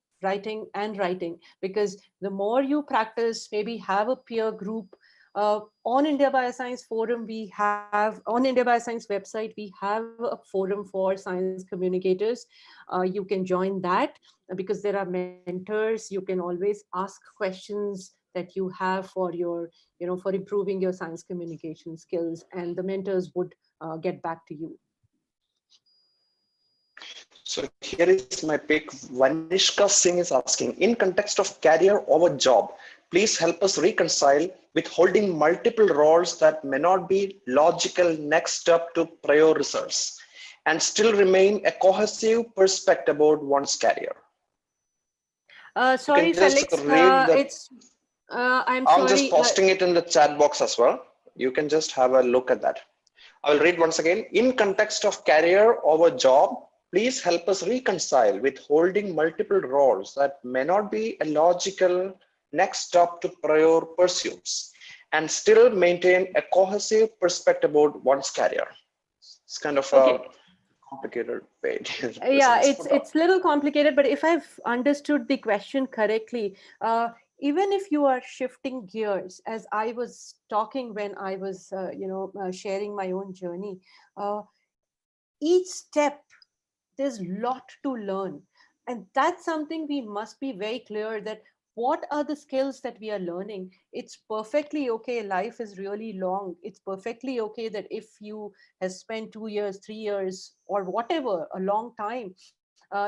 because the more you practice, maybe have a peer group. On India Bioscience Forum, on India Bioscience website, we have a forum for science communicators. You can join that, because there are mentors. You can always ask questions that you have for your, for improving your science communication skills, and the mentors would get back to you. So here is my pick. Vanishka Singh is asking, in context of career over job, please help us reconcile with holding multiple roles that may not be logical next step to prior research and still remain a cohesive perspective about one's career. Sorry, Felix, I'm sorry. just posting it in the chat box as well. You can just have a look at that. I will read once again. In context of career over job, please help us reconcile with holding multiple roles that may not be a logical next step to prior pursuits and still maintain a cohesive perspective about one's career. It's kind of okay. complicated way. Yeah, it's a little complicated, but if I've understood the question correctly, even if you are shifting gears, as I was talking when I was, sharing my own journey, uh, each step there's lot to learn, and that's something we must be very clear that what are the skills that we are learning. It's perfectly okay, life is really long. It's perfectly okay that if you have spent 2 years, 3 years, or whatever, a long time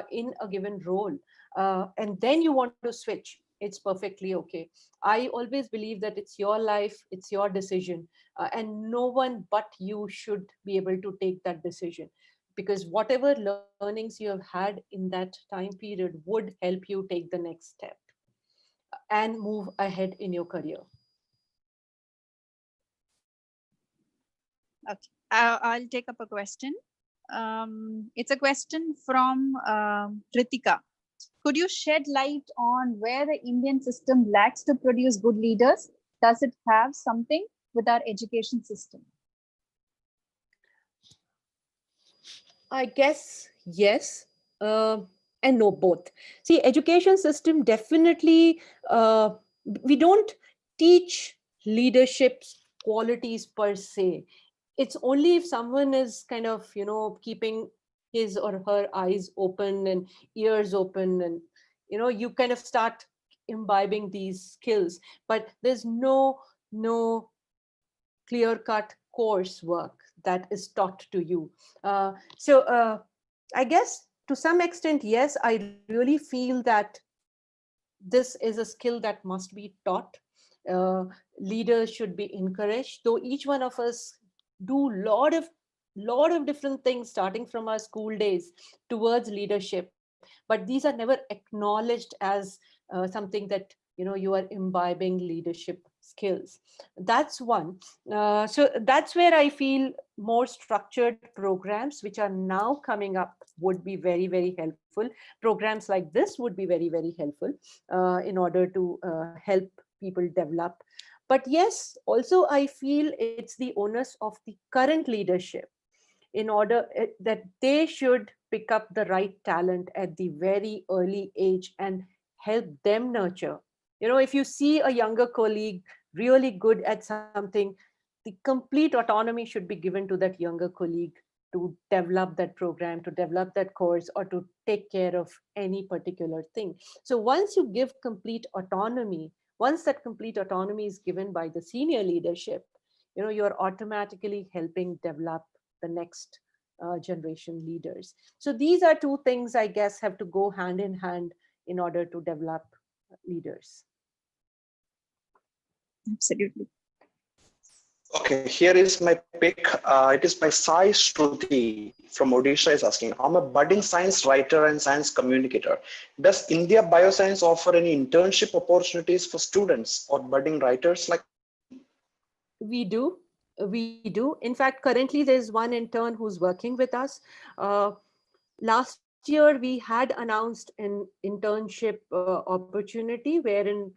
in a given role, and then you want to switch, it's perfectly okay. I always believe that it's your life, it's your decision, and no one but you should be able to take that decision, because whatever learnings you have had in that time period would help you take the next step and move ahead in your career. Okay, I'll take up a question. It's a question from Ritika. Could you shed light on where the Indian system lacks to produce good leaders? Does it have something with our education system? I guess yes, uh, and no, both. See, education system definitely, we don't teach leadership qualities per se. It's only if someone is kind of, keeping his or her eyes open and ears open, and you kind of start imbibing these skills. But there's no clear cut coursework that is taught to you. So I guess to some extent, yes, I really feel that this is a skill that must be taught. Uh, Leaders should be encouraged, though each one of us do lot of different things starting from our school days towards leadership, but these are never acknowledged as something that you are imbibing leadership skills. That's one. So that's where I feel more structured programs which are now coming up would be very, very helpful. Programs like this would be very, very helpful in order to help people develop. But yes, also I feel it's the onus of the current leadership in order that they should pick up the right talent at the very early age and help them nurture. If you see a younger colleague really good at something, the complete autonomy should be given to that younger colleague to develop that program, to develop that course, or to take care of any particular thing. So once you give complete autonomy, once that complete autonomy is given by the senior leadership, you're automatically helping develop the next generation leaders. So these are two things, I guess, have to go hand in hand in order to develop leaders. Absolutely. Okay, here is my pick. It is by Sai Shruti from Odisha is asking, I'm a budding science writer and science communicator. Does India Bioscience offer any internship opportunities for students or budding writers like me? We do. We do. In fact, currently there's one intern who's working with us. Uh, Last year we had announced an internship opportunity wherein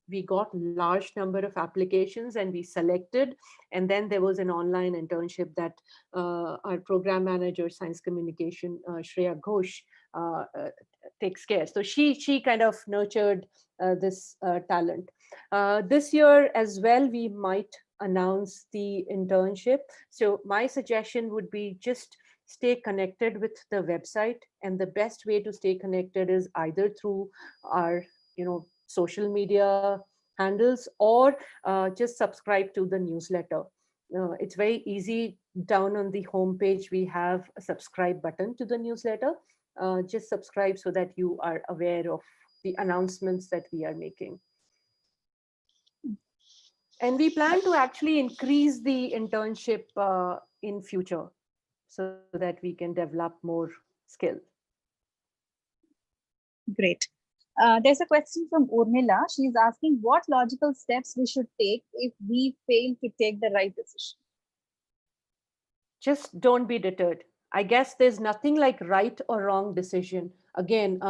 we got large number of applications and we selected, and then there was an online internship that our program manager science communication, Shreya Ghosh, takes care. So she kind of nurtured this talent. This year as well we might announce the internship. So my suggestion would be just stay connected with the website, and the best way to stay connected is either through our social media handles, or just subscribe to the newsletter. It's very easy. Down on the homepage we have a subscribe button to the newsletter. Just subscribe so that you are aware of the announcements that we are making. And we plan to actually increase the internship in future so that we can develop more skill. Great. There's a question from Urmila. She's asking what logical steps we should take if we fail to take the right decision. Just don't be deterred. I guess there's nothing like right or wrong decision. Again,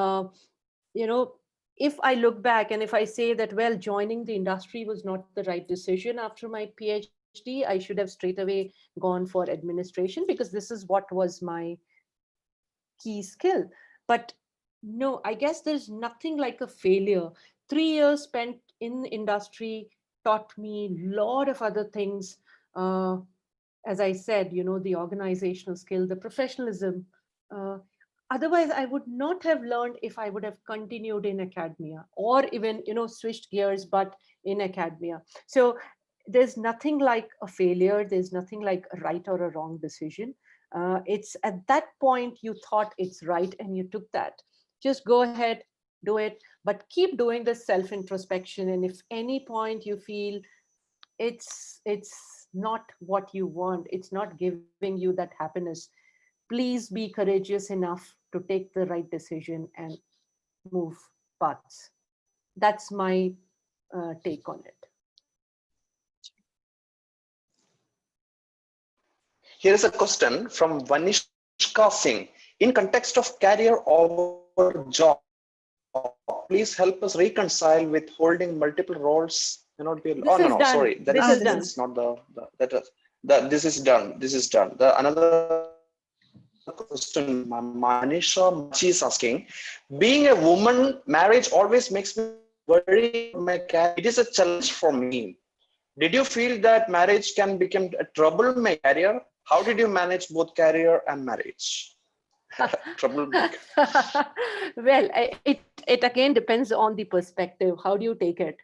if I look back and if I say that, well, joining the industry was not the right decision after my PhD, PhD, I should have straight away gone for administration because this is what was my key skill. But no, I guess there's nothing like a failure. 3 years spent in industry taught me a lot of other things. As I said, the organizational skill, the professionalism. Uh, Otherwise, I would not have learned if I would have continued in academia or even, switched gears, but in academia. So there's nothing like a failure. There's nothing like a right or a wrong decision. It's at that point you thought it's right and you took that. Just go ahead, do it, but keep doing the self introspection. And if any point you feel it's not what you want, it's not giving you that happiness, please be courageous enough to take the right decision and move paths. That's my take on it. Here is a question from Vanishka Singh. In context of career over job, please help us reconcile with holding multiple roles. Sorry. This is done. It's not this is done. This is done. The another question, Manisha Machi is asking, being a woman, marriage always makes me worry. It is a challenge for me. Did you feel that marriage can become a trouble in my career? How did you manage both career and marriage? Troublemaker. Well, it again depends on the perspective. How do you take it?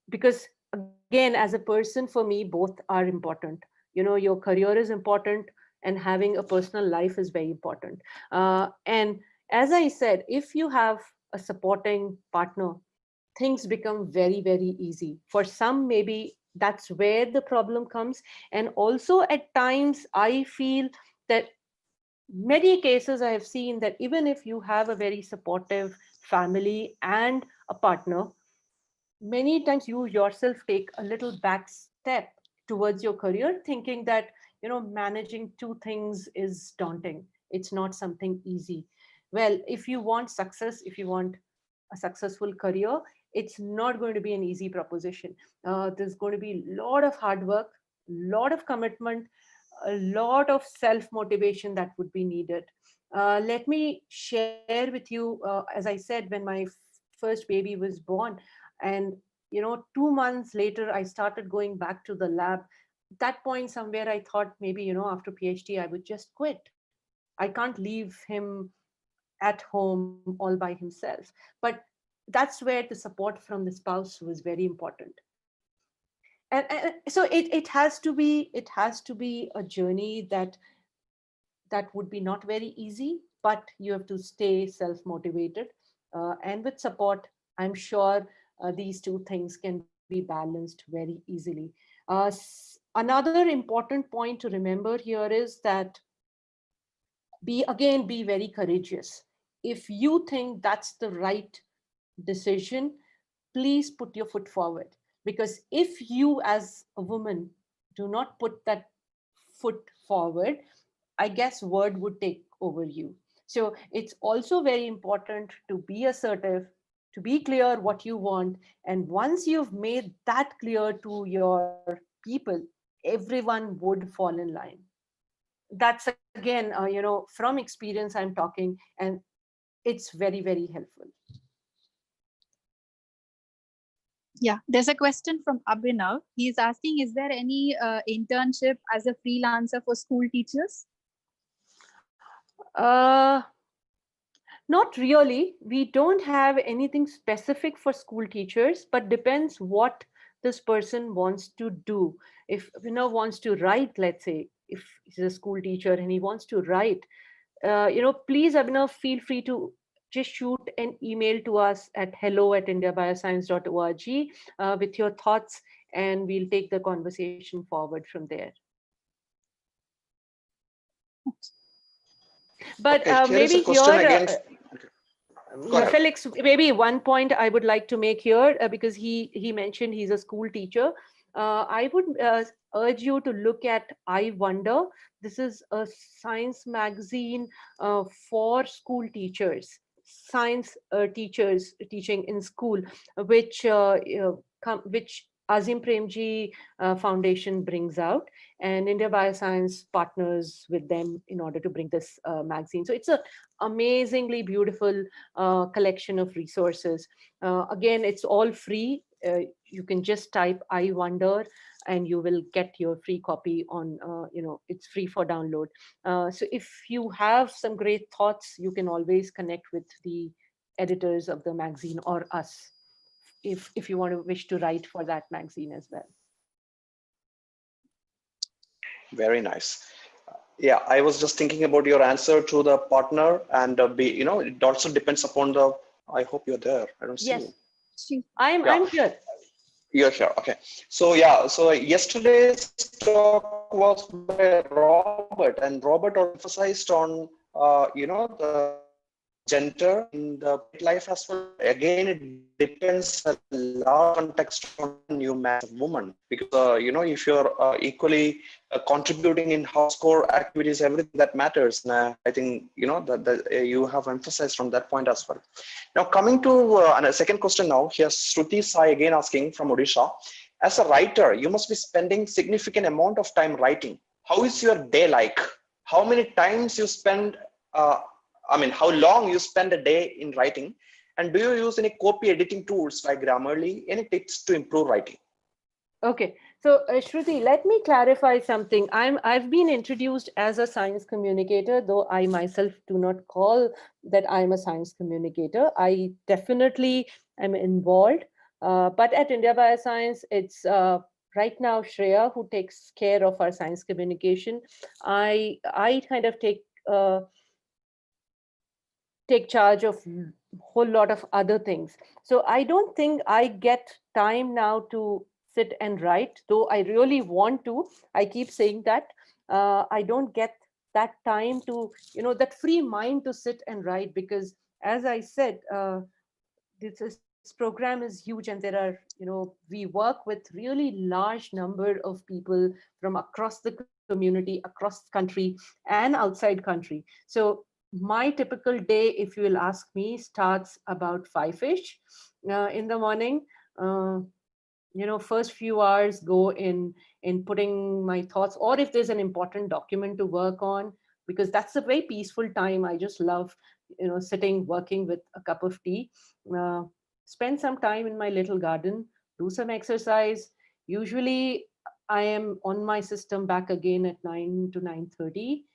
Because again, as a person, for me, both are important. Your career is important, and having a personal life is very important. And as I said, if you have a supporting partner, things become very, very easy. For some, maybe that's where the problem comes. And also at times, I feel that many cases I have seen that even if you have a very supportive family and a partner, many times you yourself take a little back step towards your career, thinking that managing two things is daunting, it's not something easy. Well, if you want success, if you want a successful career, it's not going to be an easy proposition. There's going to be a lot of hard work, a lot of commitment, a lot of self motivation that would be needed. Let me share with you, as I said, when my first baby was born, and 2 months later I started going back to the lab. At that point somewhere I thought maybe after PhD I would just quit. I can't leave him at home all by himself. But that's where the support from the spouse was very important. And so it has to be a journey that would be not very easy, but you have to stay self motivated, and with support, I'm sure these two things can be balanced very easily. Another important point to remember here is that be very courageous. If you think that's the right decision, please put your foot forward, because if you as a woman do not put that foot forward, I guess word would take over you. So it's also very important to be assertive, to be clear what you want. And once you've made that clear to your people, everyone would fall in line. That's again, from experience I'm talking, and it's very, very helpful. Yeah, there's a question from Abhinav. He's asking, is there any internship as a freelancer for school teachers? Not really. We don't have anything specific for school teachers, but depends what this person wants to do. If wants to write, let's say, if he's a school teacher and he wants to write, please, Abhinav, feel free to just shoot an email to us at hello@indiabioscience.org with your thoughts, and we'll take the conversation forward from there. But okay, maybe here, okay. Felix, maybe one point I would like to make here, because he mentioned he's a school teacher. I would urge you to look at I Wonder. This is a science magazine for school teachers, science teachers teaching in school, which Azim Premji Foundation brings out, and India Bioscience partners with them in order to bring this magazine. So it's a amazingly beautiful collection of resources. Again, it's all free. You can just type "I wonder" and you will get your free copy on, it's free for download. So if you have some great thoughts, you can always connect with the editors of the magazine or us if you want to wish to write for that magazine as well. Very nice. Yeah, I was just thinking about your answer to the partner, and it also depends upon the. I hope you're there. I don't see Yes, you. I'm Yeah, here. you're here. Okay. So yeah, so yesterday's talk was by Robert, and Robert emphasized on the gender in the life as well. Again, it depends a lot context on new man woman, because if you're equally contributing in housecore activities, everything that matters. And I think that you have emphasized on that point as well. Now coming to a second question. Now here's Shruti Sai again asking from Odisha. As a writer, you must be spending significant amount of time writing. How is your day like? How many times you spend? How long you spend a day in writing, and do you use any copy editing tools like Grammarly? Any tips to improve writing? Okay, so Shruti, let me clarify something. I've been introduced as a science communicator, though I myself do not call that I'm a science communicator. I definitely am involved, but at India Bioscience, it's right now Shreya who takes care of our science communication. I kind of take charge of a whole lot of other things. So I don't think I get time now to sit and write, though I really want to. I keep saying that. I don't get that time to, that free mind to sit and write, because as I said, this program is huge, and there are, we work with really large number of people from across the community, across country and outside country. So my typical day, if you will ask me, starts about 5ish in the morning. uh, First few hours go in putting my thoughts, or if there's an important document to work on, because that's a very peaceful time. I just love sitting working with a cup of tea. uh, Spend some time in my little garden, do some exercise. Usually I am on my system back again at 9 to 9:30,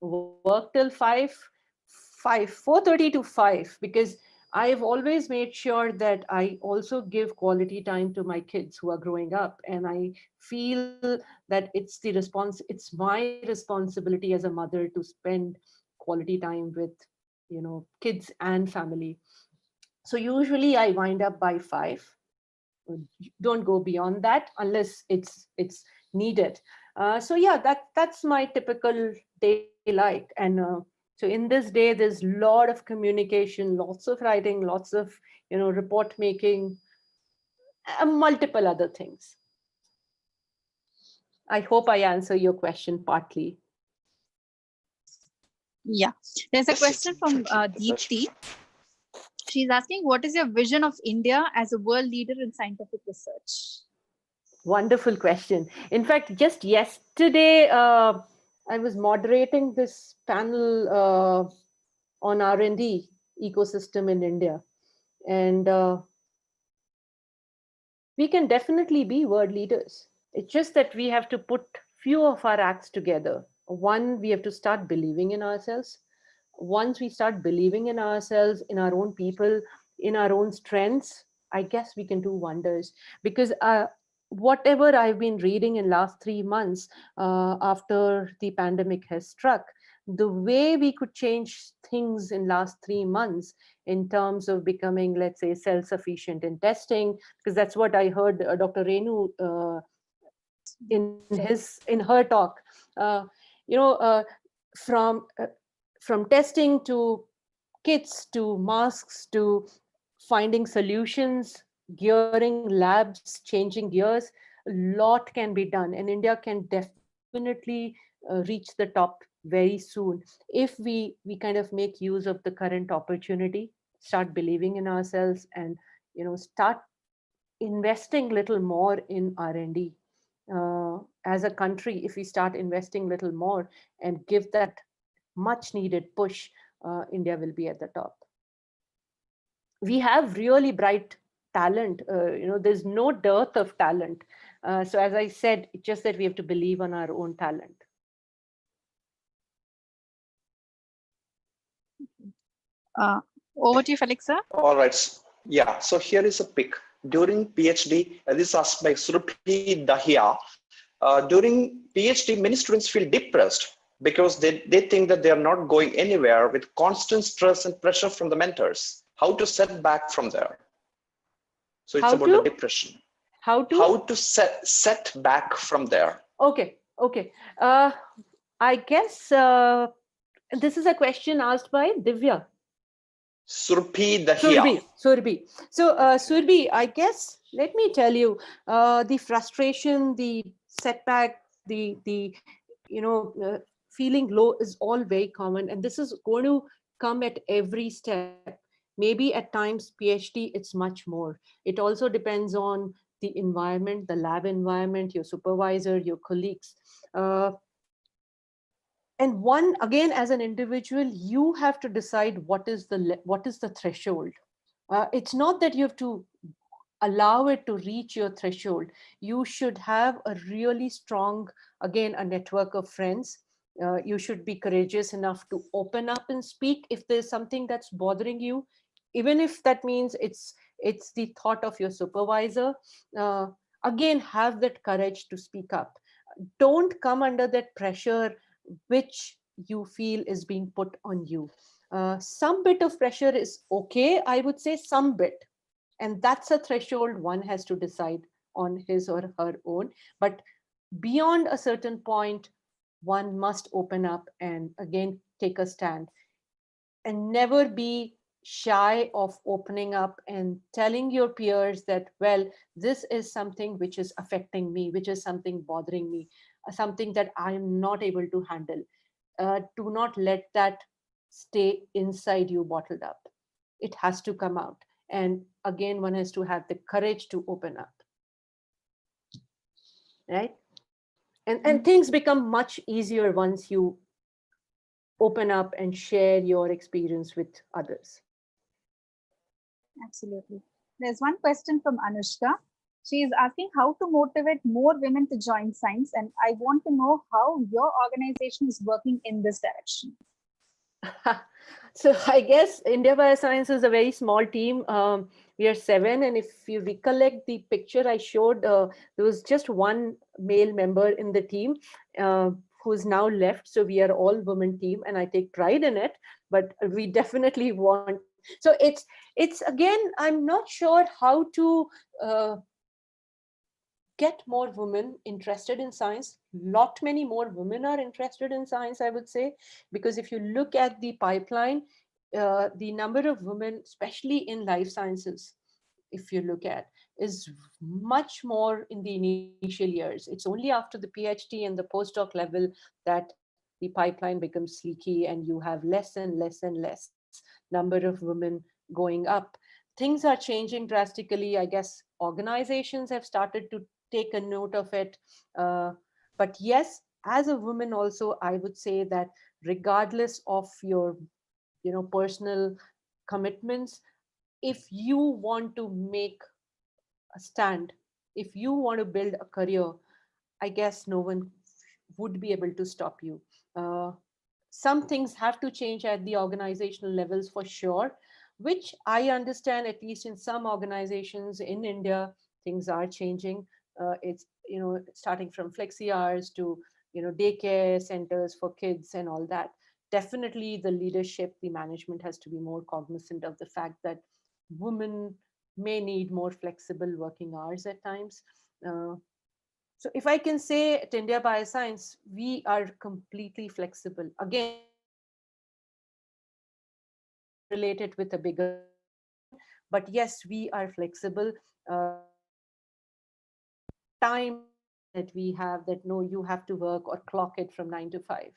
work till 4:30 to 5, because I've always made sure that I also give quality time to my kids who are growing up. And I feel that it's my responsibility as a mother to spend quality time with, kids and family. So usually I wind up by 5. Don't go beyond that unless it's needed. So yeah, that's my typical day like. And so in this day, there's a lot of communication, lots of writing, lots of report making, multiple other things. I hope I answer your question partly. Yeah, there's a Yes, yes, question from Deepthi. She's asking, what is your vision of India as a world leader in scientific research? Wonderful question. In fact, just yesterday, I was moderating this panel on R&D ecosystem in India. And we can definitely be world leaders. It's just that we have to put few of our acts together. One, we have to start believing in ourselves. Once we start believing in ourselves, in our own people, in our own strengths, I guess we can do wonders. Because whatever I've been reading in last 3 months, after the pandemic has struck, the way we could change things in last 3 months in terms of becoming, let's say, self-sufficient in testing, because that's what I heard Dr. Renu in her talk. Uh, you know, uh, from from testing to kits to masks to finding solutions, gearing labs, changing gears, a lot can be done, and India can definitely reach the top very soon if we kind of make use of the current opportunity, start believing in ourselves, and start investing little more in R&D. As a country, if we start investing little more and give that much needed push, India will be at the top. We have really bright talent. There's no dearth of talent. So as I said, it's just that we have to believe on our own talent. Over to you, Felixa. All right. Yeah. So here is a pic. During PhD, this is asked by Surabhi Dahia. During PhD, many students feel depressed because they think that they are not going anywhere with constant stress and pressure from the mentors. How to set back from there? So it's about the depression. How to set back from there? Okay. I guess this is a question asked by Divya. Surabhi Dahia. Surabhi. So Surabhi, I guess, let me tell you, the frustration, the setback, the feeling low is all very common, and this is going to come at every step. Maybe at times PhD it's much more. It also depends on the environment, the lab environment, your supervisor, your colleagues. And one, again, as an individual, you have to decide what is the threshold. It's not that you have to allow it to reach your threshold. You should have a really strong, again, a network of friends. You should be courageous enough to open up and speak if there's something that's bothering you, even if that means it's the thought of your supervisor. Again, have that courage to speak up. Don't come under that pressure which you feel is being put on you. Some bit of pressure is okay, I would say, some bit. And that's a threshold one has to decide on his or her own. But beyond a certain point, one must open up and again take a stand, and never be shy of opening up and telling your peers that, well, this is something which is affecting me, which is something bothering me, something that I am not able to handle. Do not let that stay inside you bottled up. It has to come out. And again, one has to have the courage to open up. Right? And things become much easier once you open up and share your experience with others. Absolutely. There's one question from Anushka. She is asking how to motivate more women to join science, and I want to know how your organization is working in this direction. So I guess India Bioscience is a very small team. We are 7, and if you recollect the picture I showed, there was just one male member in the team who's now left. So we are all women team, and I take pride in it. But we definitely want. So it's again, I'm not sure how to get more women interested in science. Lot many more women are interested in science, I would say, because if you look at the pipeline, the number of women, especially in life sciences, if you look at, is much more in the initial years. It's only after the PhD and the postdoc level that the pipeline becomes leaky and you have less and less and less number of women going up. Things are changing drastically. I guess organizations have started to take a note of it. But yes, as a woman also, I would say that regardless of your personal commitments, if you want to make a stand, if you want to build a career, I guess no one would be able to stop you. Some things have to change at the organizational levels for sure, which I understand, at least in some organizations in India, things are changing. It's starting from flexi hours to daycare centers for kids and all that. Definitely the leadership, the management has to be more cognizant of the fact that women may need more flexible working hours at times. So if I can say at India Bioscience, we are completely flexible. Again, relate it with a bigger organization, but yes, we are flexible. Time that we have, that no, you have to work or clock it from 9 to 5.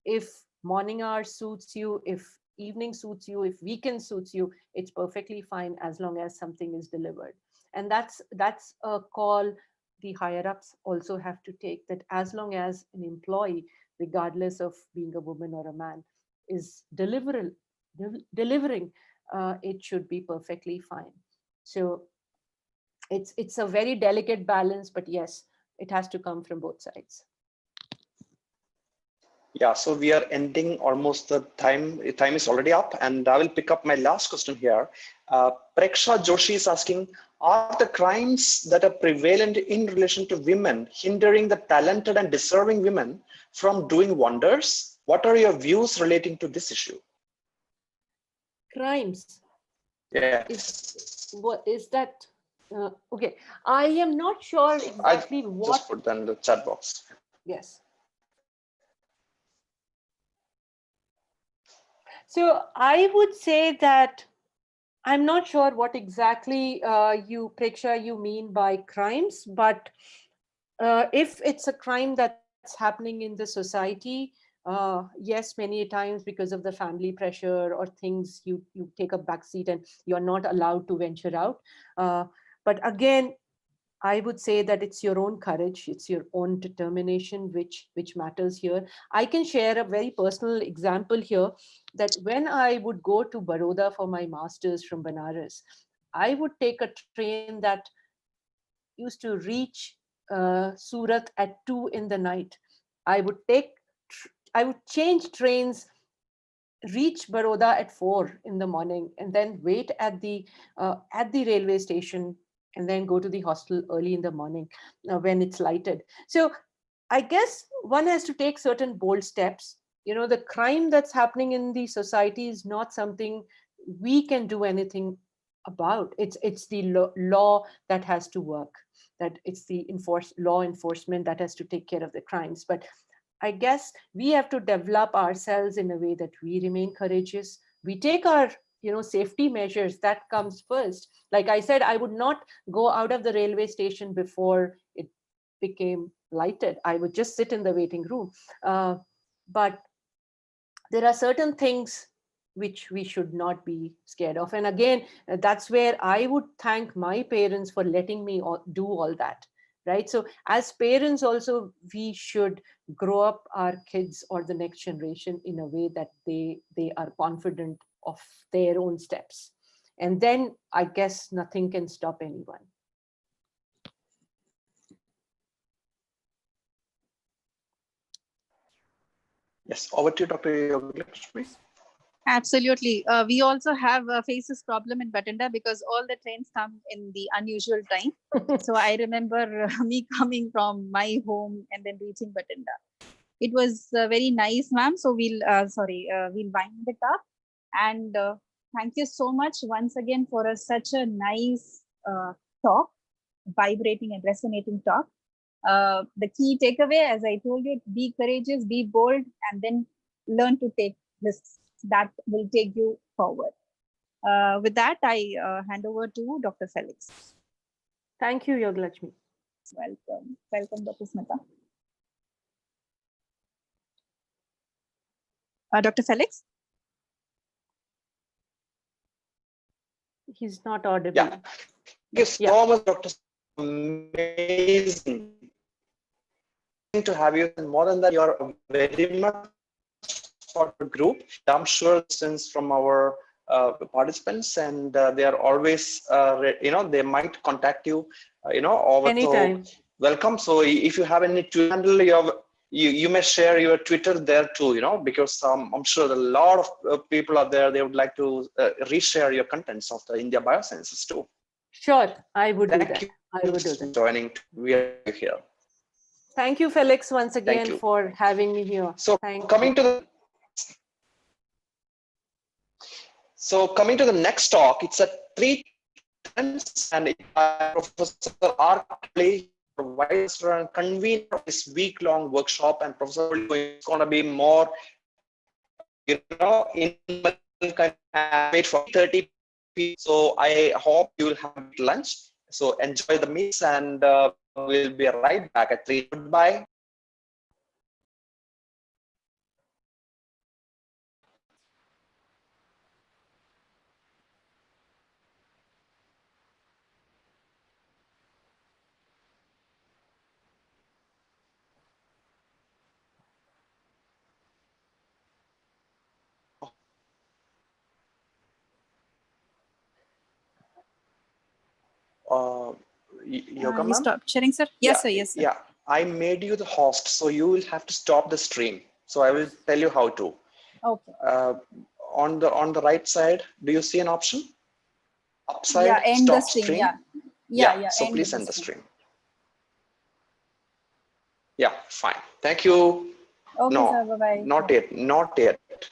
If morning hours suits you, if evening suits you, if weekend suits you, it's perfectly fine as long as something is delivered. And that's a call the higher ups also have to take, that as long as an employee, regardless of being a woman or a man, is delivering, it should be perfectly fine. So it's a very delicate balance, but yes, it has to come from both sides. Yeah, so we are ending almost the time. Time is already up, and I will pick up my last question here. Preksha Joshi is asking, are the crimes that are prevalent in relation to women hindering the talented and deserving women from doing wonders? What are your views relating to this issue? Crimes. Yes. What is that? Okay, I am not sure exactly what. Just put that in the chat box. Yes. So I would say that I'm not sure what exactly Preksha, you mean by crimes, but if it's a crime that's happening in the society, yes, many times because of the family pressure or things, you take a backseat and you're not allowed to venture out. But again, I would say that it's your own courage, it's your own determination which matters here. I can share a very personal example here, that when I would go to Baroda for my master's from Banaras, I would take a train that used to reach Surat at 2 in the night. I would I would change trains, reach Baroda at 4 in the morning, and then wait at the railway station, and then go to the hostel early in the morning when it's lighted. So I guess one has to take certain bold steps. You know, the crime that's happening in the society is not something we can do anything about. It's the law that has to work. That it's the law enforcement that has to take care of the crimes. But I guess we have to develop ourselves in a way that we remain courageous. We take our safety measures. That comes first. Like I said, I would not go out of the railway station before it became lighted. I would just sit in the waiting room. But there are certain things which we should not be scared of. And again, that's where I would thank my parents for letting me do all that. Right. So as parents also, we should grow up our kids or the next generation in a way that they are confident of their own steps. And then I guess nothing can stop anyone. Yes, over to you, Dr. Yogalakshmi. Absolutely. We also have face this problem in Bathinda because all the trains come in the unusual time. So I remember me coming from my home and then reaching Bathinda. It was very nice, ma'am. So we'll wind it up. And thank you so much once again for such a nice talk, vibrating and resonating talk. The key takeaway, as I told you, be courageous, be bold, and then learn to take risks. That will take you forward. With that, I hand over to Dr. Felix. Thank you, Yogalakshmi. Welcome. Welcome, Dr. Smita. Dr. Felix? He's not audible. Yeah. Yes, so much, Dr. Amazing to have you. And more than that, you are very much for the group. I'm sure since from our participants, and they are always, they might contact you, over. Anytime. So welcome. So if you have any Twitter handle, you may share your Twitter there too, because I'm sure a lot of people are there. They would like to reshare your contents of the India Biosciences too. Sure, I would do that. Thank you I would do that. Joining. We are here. Thank you, Felix, once again for having me here. So coming to the next talk, it's a 3 times, and it's by Professor R. Clay, Vice and convener of this week-long workshop. And Professor is going to be more, in kind of made for 30 people. So I hope you will have lunch. So enjoy the meals, and we'll be right back at 3. Goodbye. Yoga You ma'am? stopped sharing, sir? Yes, sir. Yes, sir. Yeah, I made you the host, so you will have to stop the stream. So I will tell you how to. Okay. On the right side, do you see an option? Upside, Yeah, end the stop stream. stream. Yeah. So End please the end the stream. stream. Yeah, fine. Thank you. Okay, No, sir. Bye-bye. not yet. Not yet.